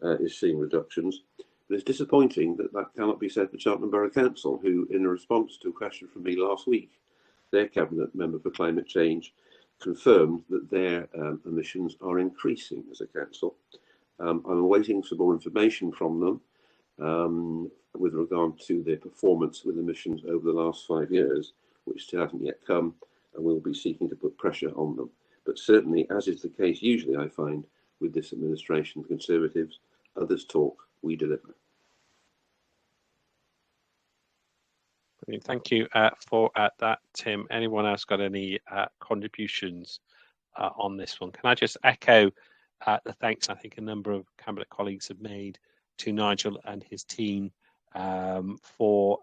is seeing reductions, but it's disappointing that that cannot be said for Cheltenham Borough Council, who, in a response to a question from me last week, their cabinet member for climate change confirmed that their emissions are increasing as a council. I'm awaiting some more information from them with regard to their performance with emissions over the last 5 years, which still hasn't yet come, and we'll be seeking to put pressure on them. But certainly, as is the case usually, I find, with this administration of Conservatives, others talk, we deliver. Brilliant. Thank you for that, Tim. Anyone else got any contributions on this one? Can I just echo the thanks I think a number of Cabinet colleagues have made to Nigel and his team for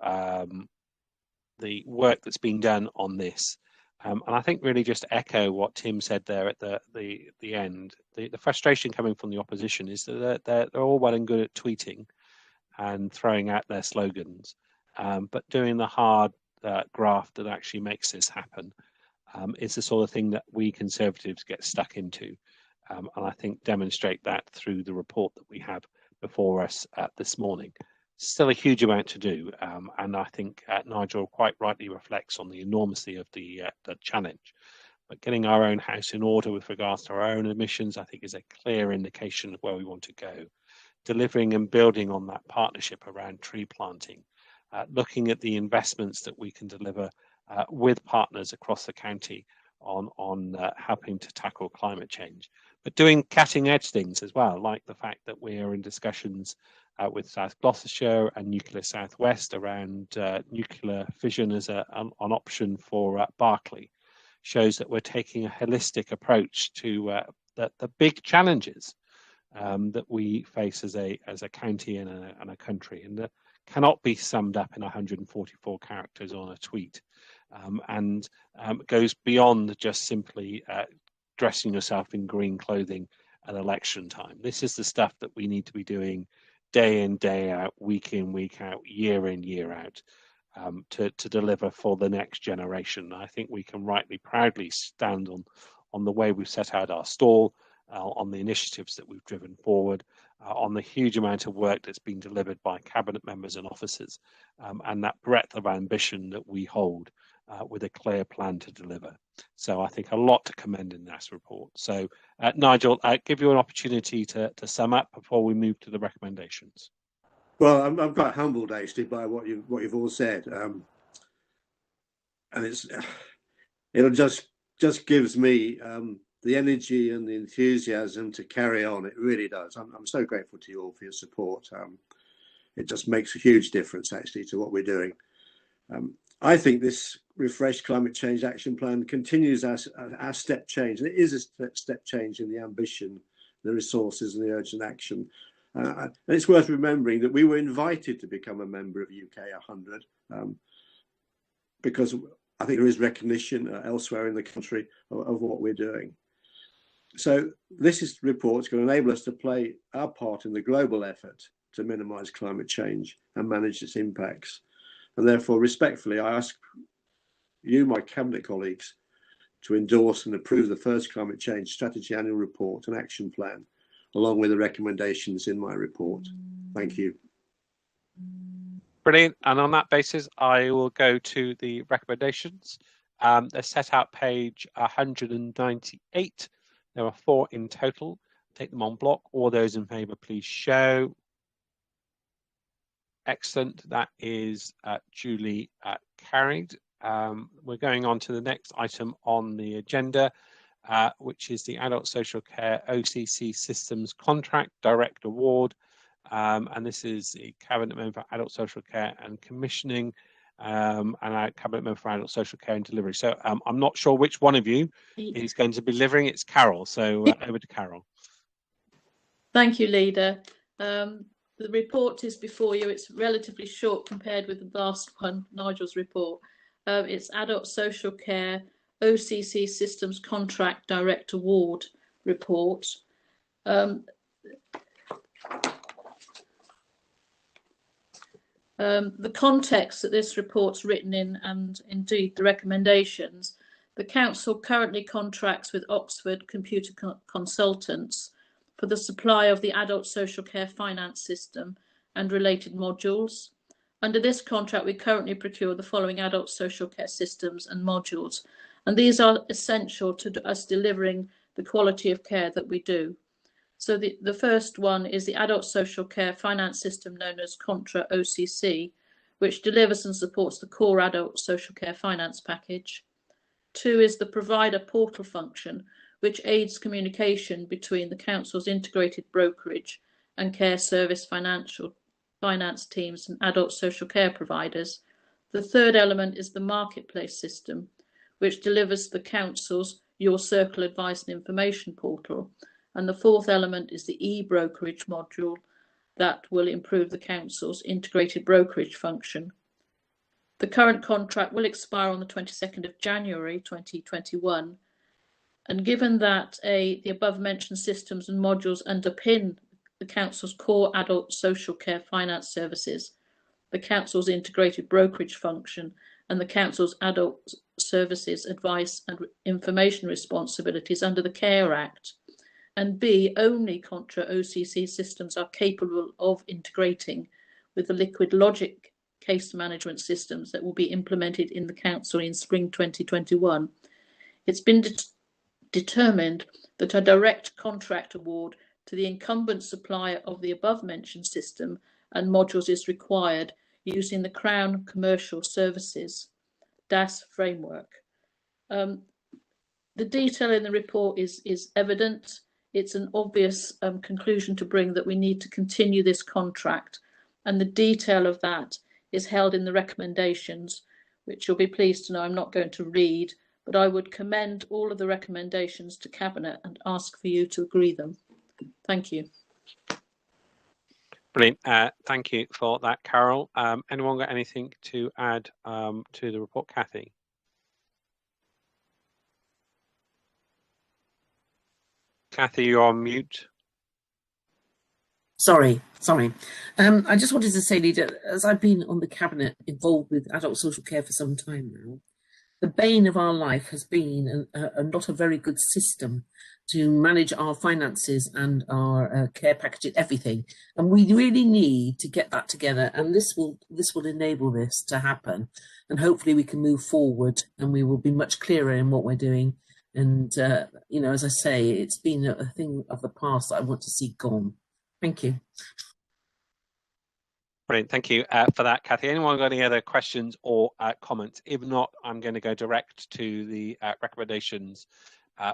the work that's been done on this. And I think really just echo what Tim said there at the end. The frustration coming from the opposition is that they're all well and good at tweeting and throwing out their slogans, but doing the hard graft that actually makes this happen is the sort of thing that we Conservatives get stuck into. And I think demonstrate that through the report that we have before us this morning. Still a huge amount to do, and I think Nigel quite rightly reflects on the enormity of the challenge. But getting our own house in order with regards to our own emissions, I think, is a clear indication of where we want to go. Delivering and building on that partnership around tree planting, looking at the investments that we can deliver with partners across the county on helping to tackle climate change, but doing cutting edge things as well, like the fact that we are in discussions with South Gloucestershire and Nuclear Southwest around nuclear fission as an option for Berkeley, shows that we're taking a holistic approach to the big challenges that we face as a county and a country, and that cannot be summed up in 144 characters on a tweet, and goes beyond just simply dressing yourself in green clothing at election time. This is the stuff that we need to be doing day in, day out, week in, week out, year in, year out, to deliver for the next generation. I think we can rightly, proudly stand on the way we've set out our stall, on the initiatives that we've driven forward, on the huge amount of work that's been delivered by Cabinet members and officers, and that breadth of ambition that we hold with a clear plan to deliver. So I think a lot to commend in this report. So Nigel, I give you an opportunity to sum up before we move to the recommendations. Well, I'm quite humbled actually by what you've all said, and it just gives me the energy and the enthusiasm to carry on. It really does. I'm so grateful to you all for your support. It just makes a huge difference actually to what we're doing. I think this refreshed climate change action plan continues our step change. It is a step change in the ambition, the resources and the urgent action. And it's worth remembering that we were invited to become a member of UK 100 because I think there is recognition elsewhere in the country of what we're doing. So this report is going to enable us to play our part in the global effort to minimise climate change and manage its impacts. And therefore, respectfully, I ask you, my Cabinet colleagues, to endorse and approve the first Climate Change Strategy Annual Report and Action Plan, along with the recommendations in my report. Thank you. Brilliant. And on that basis, I will go to the recommendations. They're set out page 198. There are 4 in total. Take them on block. All those in favour, please show. Excellent. That is duly carried. We're going on to the next item on the agenda, which is the Adult Social Care OCC Systems Contract Direct Award. And this is the Cabinet Member for Adult Social Care and Commissioning, and our Cabinet Member for Adult Social Care and Delivery. So I'm not sure which one of you is going to be delivering. It's Carol. So over to Carol. Thank you, Leader. The report is before you. It's relatively short compared with the last one, Nigel's report. It's Adult Social Care OCC Systems Contract Direct Award report. The context that this report's written in, and indeed the recommendations, the Council currently contracts with Oxford Computer Consultants for the supply of the Adult Social Care Finance System and related modules. Under this contract, we currently procure the following adult social care systems and modules, and these are essential to us delivering the quality of care that we do. So the first one is the Adult Social Care Finance System known as Contra OCC, which delivers and supports the core adult social care finance package. 2 is the provider portal function, which aids communication between the council's integrated brokerage and care service finance teams and adult social care providers. The third element is the marketplace system, which delivers the council's Your Circle advice and information portal. And the fourth element is the e-brokerage module that will improve the council's integrated brokerage function. The current contract will expire on the 22nd of January 2021. And given that the above mentioned systems and modules underpin the council's core adult social care finance services, the council's integrated brokerage function, and the council's adult services advice and information responsibilities under the Care Act, and B, only Contra OCC systems are capable of integrating with the Liquid Logic case management systems that will be implemented in the council in spring 2021. It's been determined that a direct contract award to the incumbent supplier of the above mentioned system and modules is required using the Crown Commercial Services DAS framework. The detail in the report is evident. It's an obvious conclusion to bring that we need to continue this contract, and the detail of that is held in the recommendations, which you'll be pleased to know I'm not going to read, but I would commend all of the recommendations to Cabinet and ask for you to agree them. Thank you. Brilliant. Thank you for that, Carol. Anyone got anything to add to the report? Kathy? Kathy, you're on mute. Sorry. I just wanted to say, Leader, as I've been on the Cabinet involved with adult social care for some time now, the bane of our life has been not a very good system to manage our finances and our care packages, everything. And we really need to get that together, and this will enable this to happen. And hopefully we can move forward and we will be much clearer in what we're doing. And, you know, as I say, it's been a thing of the past that I want to see gone. Thank you. Brilliant. Thank you for that, Kathy. Anyone got any other questions or comments? If not, I'm going to go direct to the recommendations,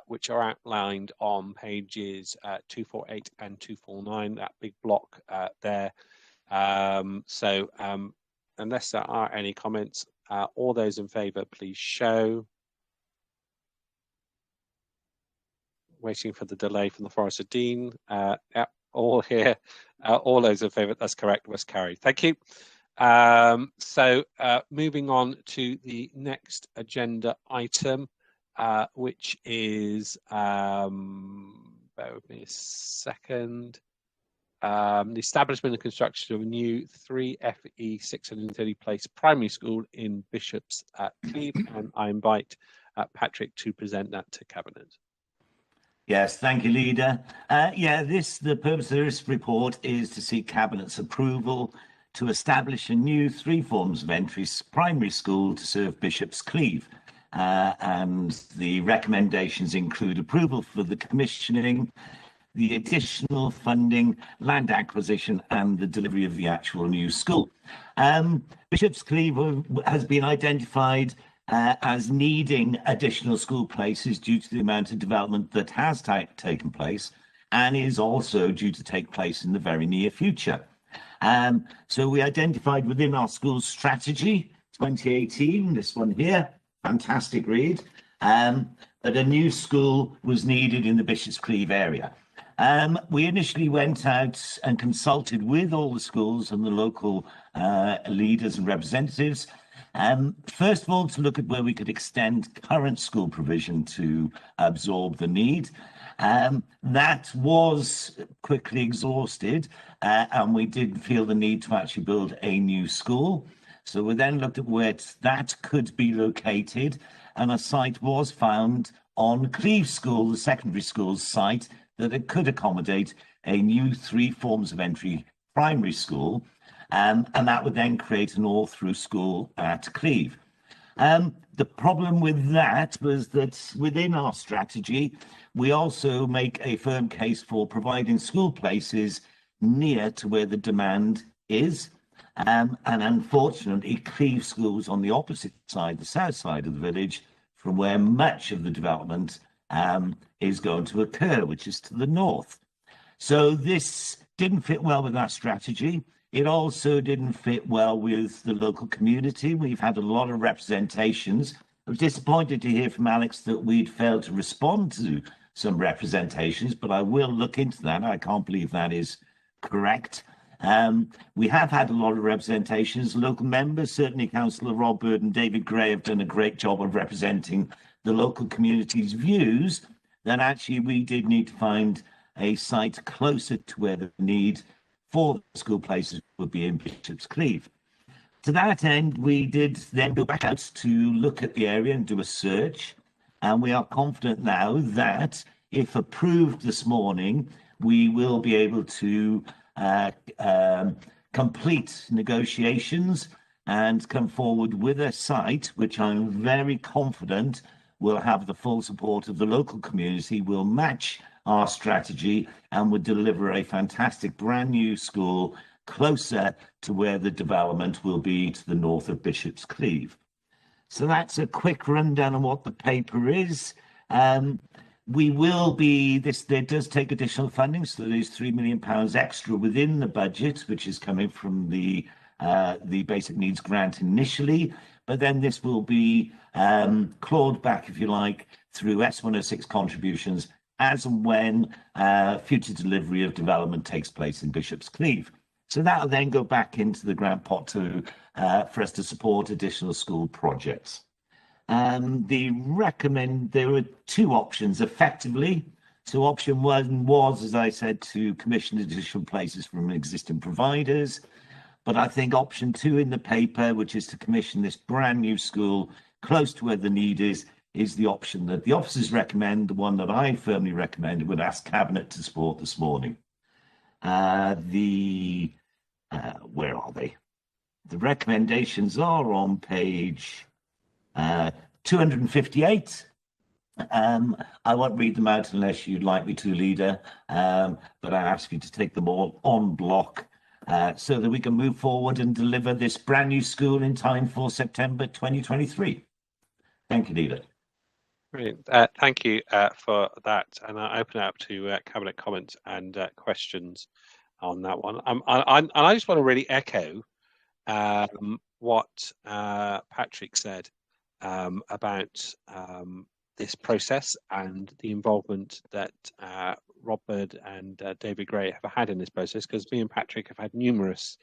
which are outlined on pages 248 and 249, that big block there. So unless there are any comments, all those in favour, please show. Waiting for the delay from the Forest of Dean. Yep, all here. All those in favour, that's correct, was carried. Thank you. So moving on to the next agenda item, which is, bear with me a second, the establishment and construction of a new 3 FE 630 place primary school in Bishops Cleeve, and I invite Patrick to present that to Cabinet. Yes, thank you, Leader. The purpose of this report is to seek Cabinet's approval to establish a new 3 forms of entry primary school to serve Bishops Cleeve. And the recommendations include approval for the commissioning, the additional funding, land acquisition, and the delivery of the actual new school. Bishops Cleeve has been identified as needing additional school places due to the amount of development that has taken place and is also due to take place in the very near future. So we identified within our school strategy 2018, this one here, fantastic read, that a new school was needed in the Bishops Cleeve area. We initially went out and consulted with all the schools and the local leaders and representatives. First of all, to look at where we could extend current school provision to absorb the need. That was quickly exhausted, and we did feel the need to actually build a new school. So we then looked at where that could be located, and a site was found on Cleeve School, the secondary school's site, that it could accommodate a new 3 forms of entry primary school. And that would then create an all-through school at Cleeve. The problem with that was that within our strategy, we also make a firm case for providing school places near to where the demand is. And unfortunately, Cleeve School's on the opposite side, the south side of the village, from where much of the development is going to occur, which is to the north. So this didn't fit well with our strategy. It also didn't fit well with the local community. We've had a lot of representations. I was disappointed to hear from Alex that we'd failed to respond to some representations, but I will look into that. I can't believe that is correct. We have had a lot of representations. Local members, certainly Councillor Rob Bird and David Gray, have done a great job of representing the local community's views. That actually we did need to find a site closer to where the need for school places would be in Bishop's Cleeve. To that end, we did then go back out to look at the area and do a search. And we are confident now that if approved this morning, we will be able to complete negotiations and come forward with a site which I'm very confident will have the full support of the local community, will match our strategy, and would deliver a fantastic brand new school closer to where the development will be to the north of Bishop's Cleeve. So that's a quick rundown on what the paper is. We will be, there does take additional funding, so there's £3 million extra within the budget, which is coming from the Basic Needs Grant initially, but then this will be clawed back, if you like, through S106 contributions as and when future delivery of development takes place in Bishop's Cleeve. So that will then go back into the grant pot to for us to support additional school projects. There were two options effectively. So option one was, as I said, to commission additional places from existing providers. But I think option two in the paper, which is to commission this brand new school close to where the need is the option that the officers recommend, the one that I firmly recommend and would ask Cabinet to support this morning. Where are they? The recommendations are on page 258. I won't read them out unless you'd like me to, Leader, but I ask you to take them all on block so that we can move forward and deliver this brand new school in time for September 2023. Thank you, Leader. Brilliant. Thank you for that. And I open it up to Cabinet comments and questions on that one. I just want to really echo what Patrick said about this process and the involvement that Rob Bird and David Gray have had in this process, because me and Patrick have had numerous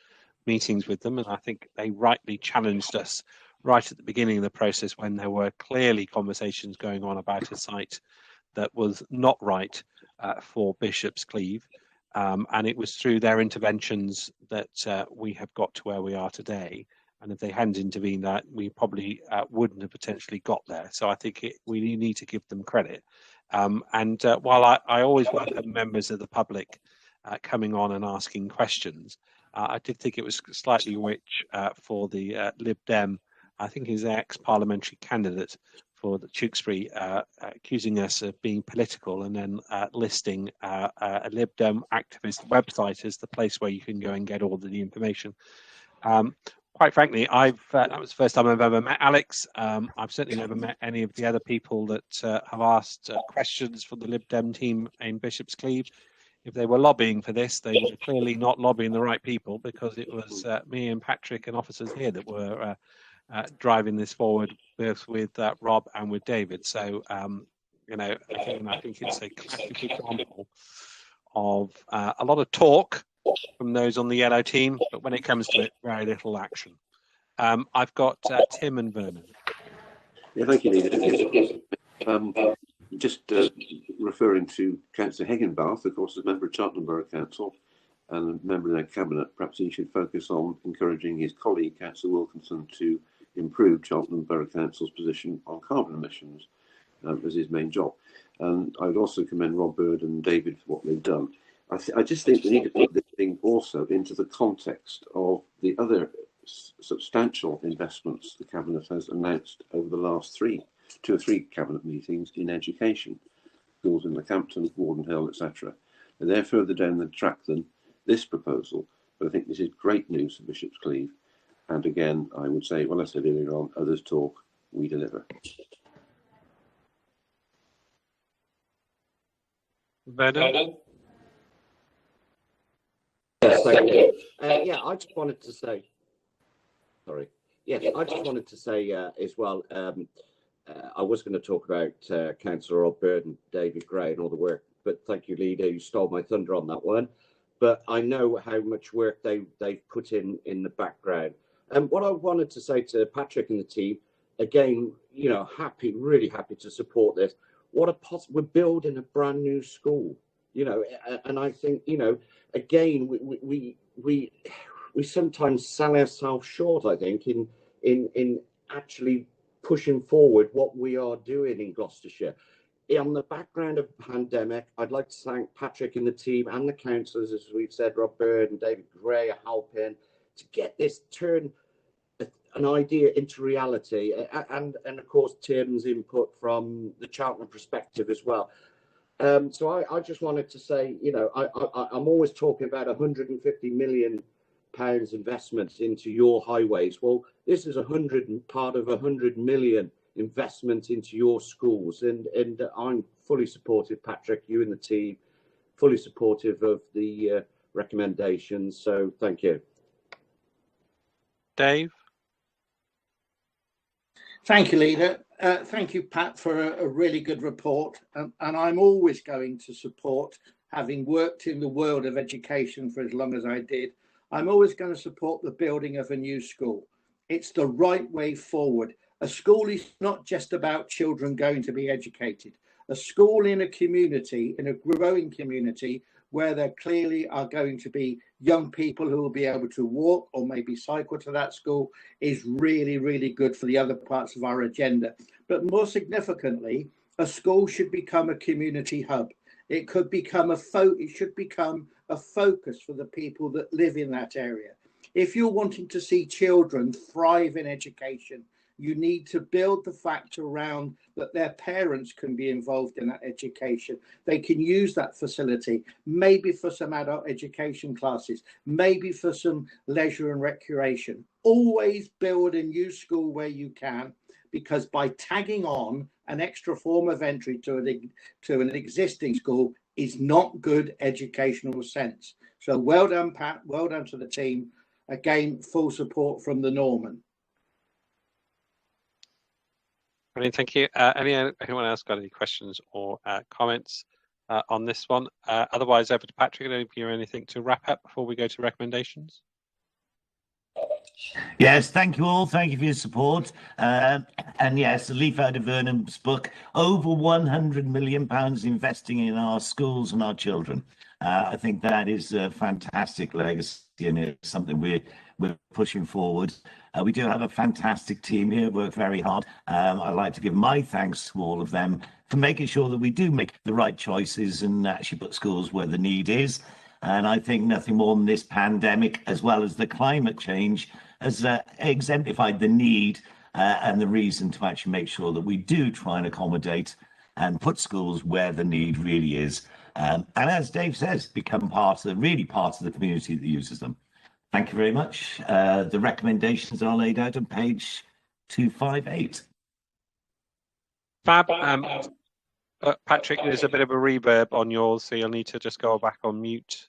meetings with them, and I think they rightly challenged us right at the beginning of the process when there were clearly conversations going on about a site that was not right for Bishop's Cleeve. And it was through their interventions that we have got to where we are today. And if they hadn't intervened, that we probably wouldn't have potentially got there. So I think we need to give them credit. While I always welcome members of the public coming on and asking questions, I did think it was slightly rich for the Lib Dem, I think he's the ex-parliamentary candidate for the Tewkesbury, accusing us of being political and then listing a Lib Dem activist website as the place where you can go and get all of the information. Quite frankly, that was the first time I've ever met Alex. I've certainly never met any of the other people that have asked questions for the Lib Dem team in Bishop's Cleeve. If they were lobbying for this, they were clearly not lobbying the right people, because it was me and Patrick and officers here that were driving this forward, both with Rob and with David. So, again, I think it's a classic example of a lot of talk from those on the yellow team, but when it comes to it, very little action. I've got Tim and Vernon. Yeah, thank you, Leader. Just referring to Councillor Higginbath, of course, as a member of Cheltenham Borough Council and a member of their cabinet, perhaps he should focus on encouraging his colleague, Councillor Wilkinson, to improve Cheltenham Borough Council's position on carbon emissions as his main job. And I would also commend Rob Bird and David for what they've done. I just think we need to put this thing also into the context of the other substantial investments the Cabinet has announced over the last 2 or 3 Cabinet meetings in education, schools in Leckhampton, Warden Hill, etc. And they're further down the track than this proposal, but I think this is great news for Bishop's Cleeve. And again, I would say, well, I said earlier on, others talk, we deliver. Vernon? Yes, thank you. Yeah, I just wanted to say, sorry. Yes, I just wanted to say as well, I was going to talk about Councillor Rob Bird and David Gray and all the work, but thank you, Leader, you stole my thunder on that one. But I know how much work they've put in the background. And what I wanted to say to Patrick and the team, again, you know, really happy to support this. We're building a brand new school, you know, and I think, you know, again, we sometimes sell ourselves short, I think, in actually pushing forward what we are doing in Gloucestershire. On the background of the pandemic, I'd like to thank Patrick and the team and the councillors, as we've said, Rob Bird and David Gray are helping to get this turn an idea into reality, and of course Tim's input from the Cheltenham perspective as well. So I just wanted to say, you know, I'm always talking about £150 million investments into your highways. Well, this is part of 100 million investment into your schools, and I'm fully supportive, Patrick, you and the team, fully supportive of the recommendations. So thank you. Dave? Thank you, Leader. Thank you, Pat, for a really good report. And I'm always going to support, having worked in the world of education for as long as I did, I'm always going to support the building of a new school. It's the right way forward. A school is not just about children going to be educated. A school in a community, in a growing community, where there clearly are going to be young people who will be able to walk or maybe cycle to that school, is really, really good for the other parts of our agenda. But more significantly, a school should become a community hub. It could become it should become a focus for the people that live in that area. If you're wanting to see children thrive in education, you need to build the fact around that their parents can be involved in that education. They can use that facility, maybe for some adult education classes, maybe for some leisure and recreation. Always build a new school where you can, because by tagging on an extra form of entry to an existing school is not good educational sense. So well done, Pat. Well done to the team. Again, full support from the Norman. Brilliant, thank you. Anyone else got any questions or comments on this one? Otherwise, over to Patrick. I don't hear anything to wrap up before we go to recommendations. Yes, thank you all. Thank you for your support. And yes, a leaf out of Vernon's book, over £100 million investing in our schools and our children. I think that is a fantastic legacy, and it's something we're pushing forward. We do have a fantastic team here, work very hard. I'd like to give my thanks to all of them for making sure that we do make the right choices and actually put schools where the need is. And I think nothing more than this pandemic, as well as the climate change, has exemplified the need and the reason to actually make sure that we do try and accommodate and put schools where the need really is. And as Dave says, become part of the community that uses them. Thank you very much. The recommendations are laid out on page 258. Fab. Patrick, there's a bit of a reverb on yours, so you'll need to just go back on mute.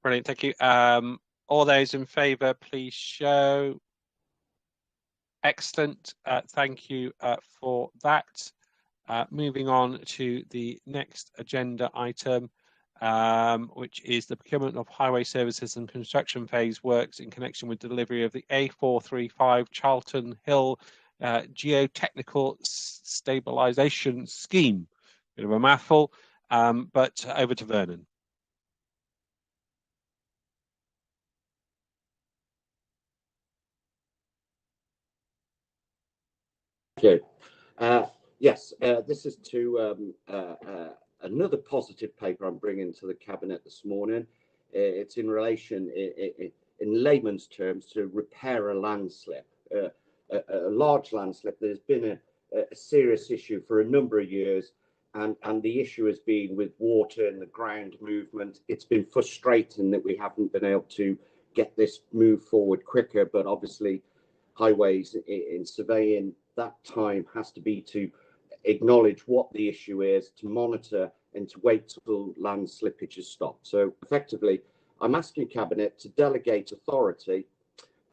Brilliant, thank you. All those in favour, please show. Excellent, thank you for that. Moving on to the next agenda item, which is the procurement of highway services and construction phase works in connection with delivery of the A435 Charlton Hill geotechnical stabilisation scheme. Bit of a mouthful, but over to Vernon. Thank you. Yes, this is to another positive paper I'm bringing to the Cabinet this morning. It's in relation, it in layman's terms, to repair a landslip, a large landslip. There's been a serious issue for a number of years, and the issue has been with water and the ground movement. It's been frustrating that we haven't been able to get this move forward quicker, but obviously highways in surveying that time has to be to acknowledge what the issue is, to monitor and to wait till land slippage has stopped. So effectively, I'm asking Cabinet to delegate authority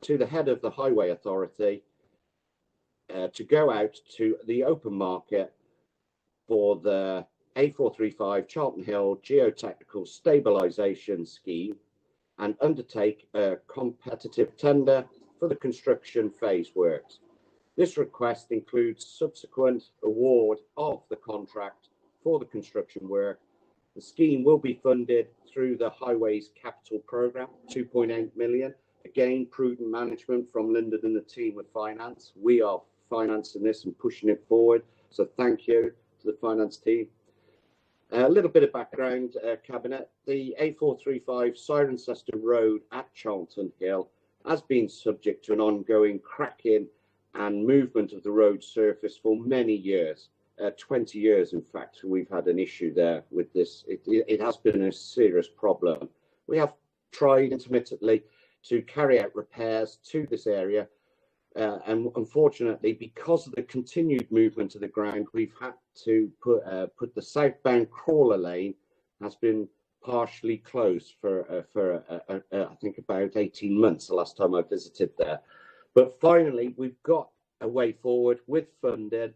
to the head of the Highway Authority to go out to the open market for the A435 Charlton Hill Geotechnical Stabilisation Scheme and undertake a competitive tender for the construction phase works. This request includes subsequent award of the contract for the construction work. The scheme will be funded through the Highways Capital Programme, 2.8 million. Again, prudent management from Lyndon and the team with finance. We are financing this and pushing it forward. So thank you to the finance team. A little bit of background, Cabinet. The A435 Cirencester Road at Charlton Hill has been subject to an ongoing cracking and movement of the road surface for many years, 20 years in fact. We've had an issue there with this. It has been a serious problem. We have tried intermittently to carry out repairs to this area, and unfortunately, because of the continued movement of the ground, we've had to put the southbound crawler lane has been partially closed for I think about 18 months, the last time I visited there. But finally, we've got a way forward with funding.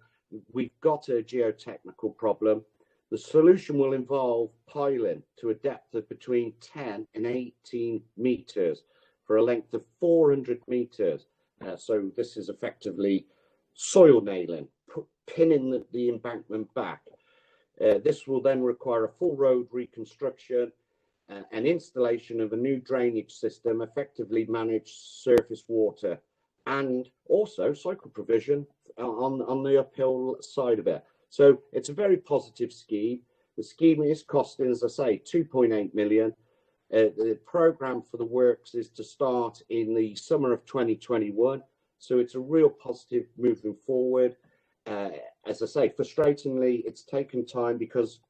We've got a geotechnical problem. The solution will involve piling to a depth of between 10 and 18 metres for a length of 400 metres. So this is effectively soil nailing, pinning the embankment back. This will then require a full road reconstruction and installation of a new drainage system, effectively manage surface water, and also cycle provision on the uphill side of it. So it's a very positive scheme. The scheme is costing, as I say, 2.8 million. The programme for the works is to start in the summer of 2021. So it's a real positive moving forward. As I say, frustratingly, it's taken time because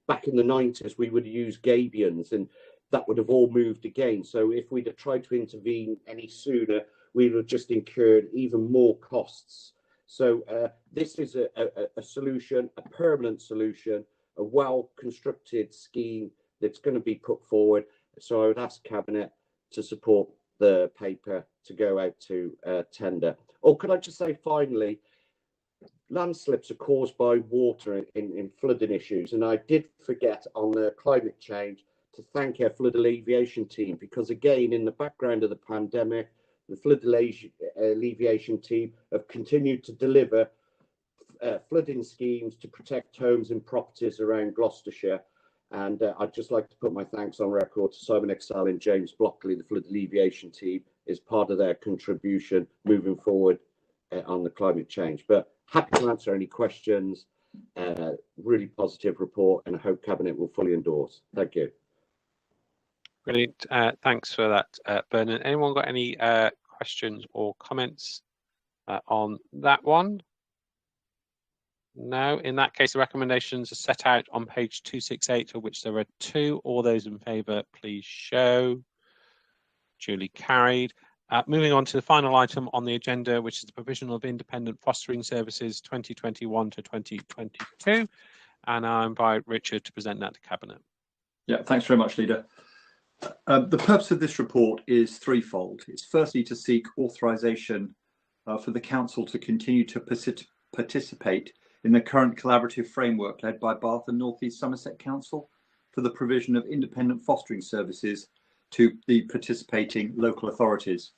back in the 90s, we would have used gabions and that would have all moved again. So if we'd have tried to intervene any sooner, we would have just incurred even more costs. So this is a solution, a permanent solution, a well-constructed scheme that's going to be put forward. So I would ask Cabinet to support the paper to go out to tender. Or could I just say finally, landslips are caused by water in flooding issues. And I did forget on the climate change to thank our flood alleviation team, because again, in the background of the pandemic, the flood alleviation team have continued to deliver flooding schemes to protect homes and properties around Gloucestershire. And I'd just like to put my thanks on record to Simon Excel and James Blockley, the flood alleviation team, as part of their contribution moving forward on the climate change. But happy to answer any questions. Really positive report, and I hope Cabinet will fully endorse. Thank you. Brilliant. Thanks for that, Bernard. Anyone got any questions or comments on that one? No. In that case, the recommendations are set out on page 268, of which there are 2. All those in favour, please show. Duly carried. Moving on to the final item on the agenda, which is the provision of independent fostering services 2021 to 2022. And I invite Richard to present that to Cabinet. Yeah, thanks very much, Leader. The purpose of this report is threefold. It's firstly to seek authorisation for the Council to continue to participate in the current collaborative framework led by Bath and North East Somerset Council for the provision of independent fostering services to the participating local authorities.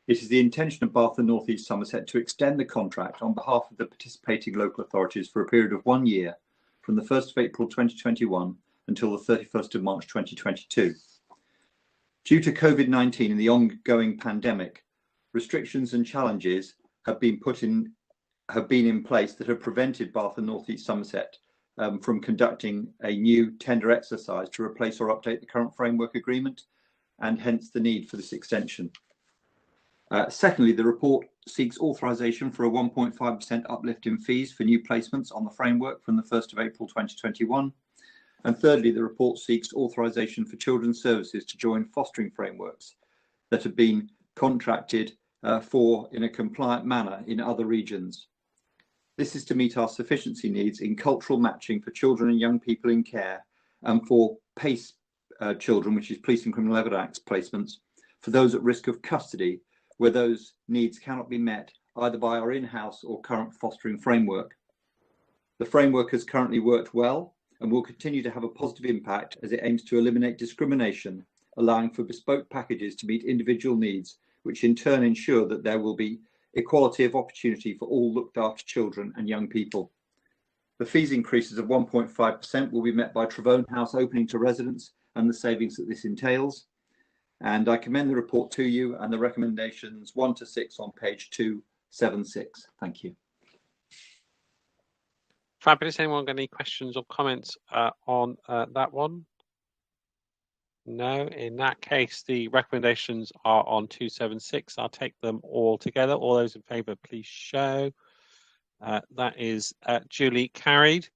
It is the intention of Bath and North East Somerset to extend the contract on behalf of the participating local authorities for a period of 1 year from the 1st of April 2021 until the 31st of March 2022. Due to COVID-19 and the ongoing pandemic, restrictions and challenges have been in place that have prevented Bath and North East Somerset from conducting a new tender exercise to replace or update the current framework agreement. and hence the need for this extension. Secondly, the report seeks authorisation for a 1.5% uplift in fees for new placements on the framework from the 1st of April 2021. And thirdly, the report seeks authorisation for children's services to join fostering frameworks that have been contracted for in a compliant manner in other regions. This is to meet our sufficiency needs in cultural matching for children and young people in care, and for PACE children, which is Police and Criminal Evidence placements, for those at risk of custody, where those needs cannot be met either by our in-house or current fostering framework. The framework has currently worked well and will continue to have a positive impact as it aims to eliminate discrimination, allowing for bespoke packages to meet individual needs, which in turn ensure that there will be equality of opportunity for all looked after children and young people. The fees increases of 1.5% will be met by Travone House opening to residents and the savings that this entails. And I commend the report to you and the recommendations 1 to 6 on page 276. Thank you. Fabulous. Anyone got any questions or comments on that one? No. In that case, the recommendations are on 276. I'll take them all together. All those in favour, please show. That is duly carried.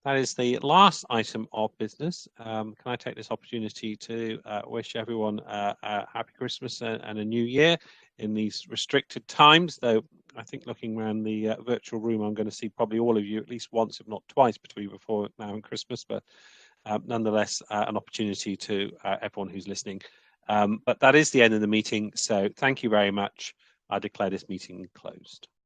That is the last item of business. Can I take this opportunity to wish everyone a happy Christmas and a new year in these restricted times, though I think looking around the virtual room, I'm going to see probably all of you at least once, if not twice, before now and Christmas, but nonetheless, an opportunity to everyone who's listening. But that is the end of the meeting, so thank you very much. I declare this meeting closed.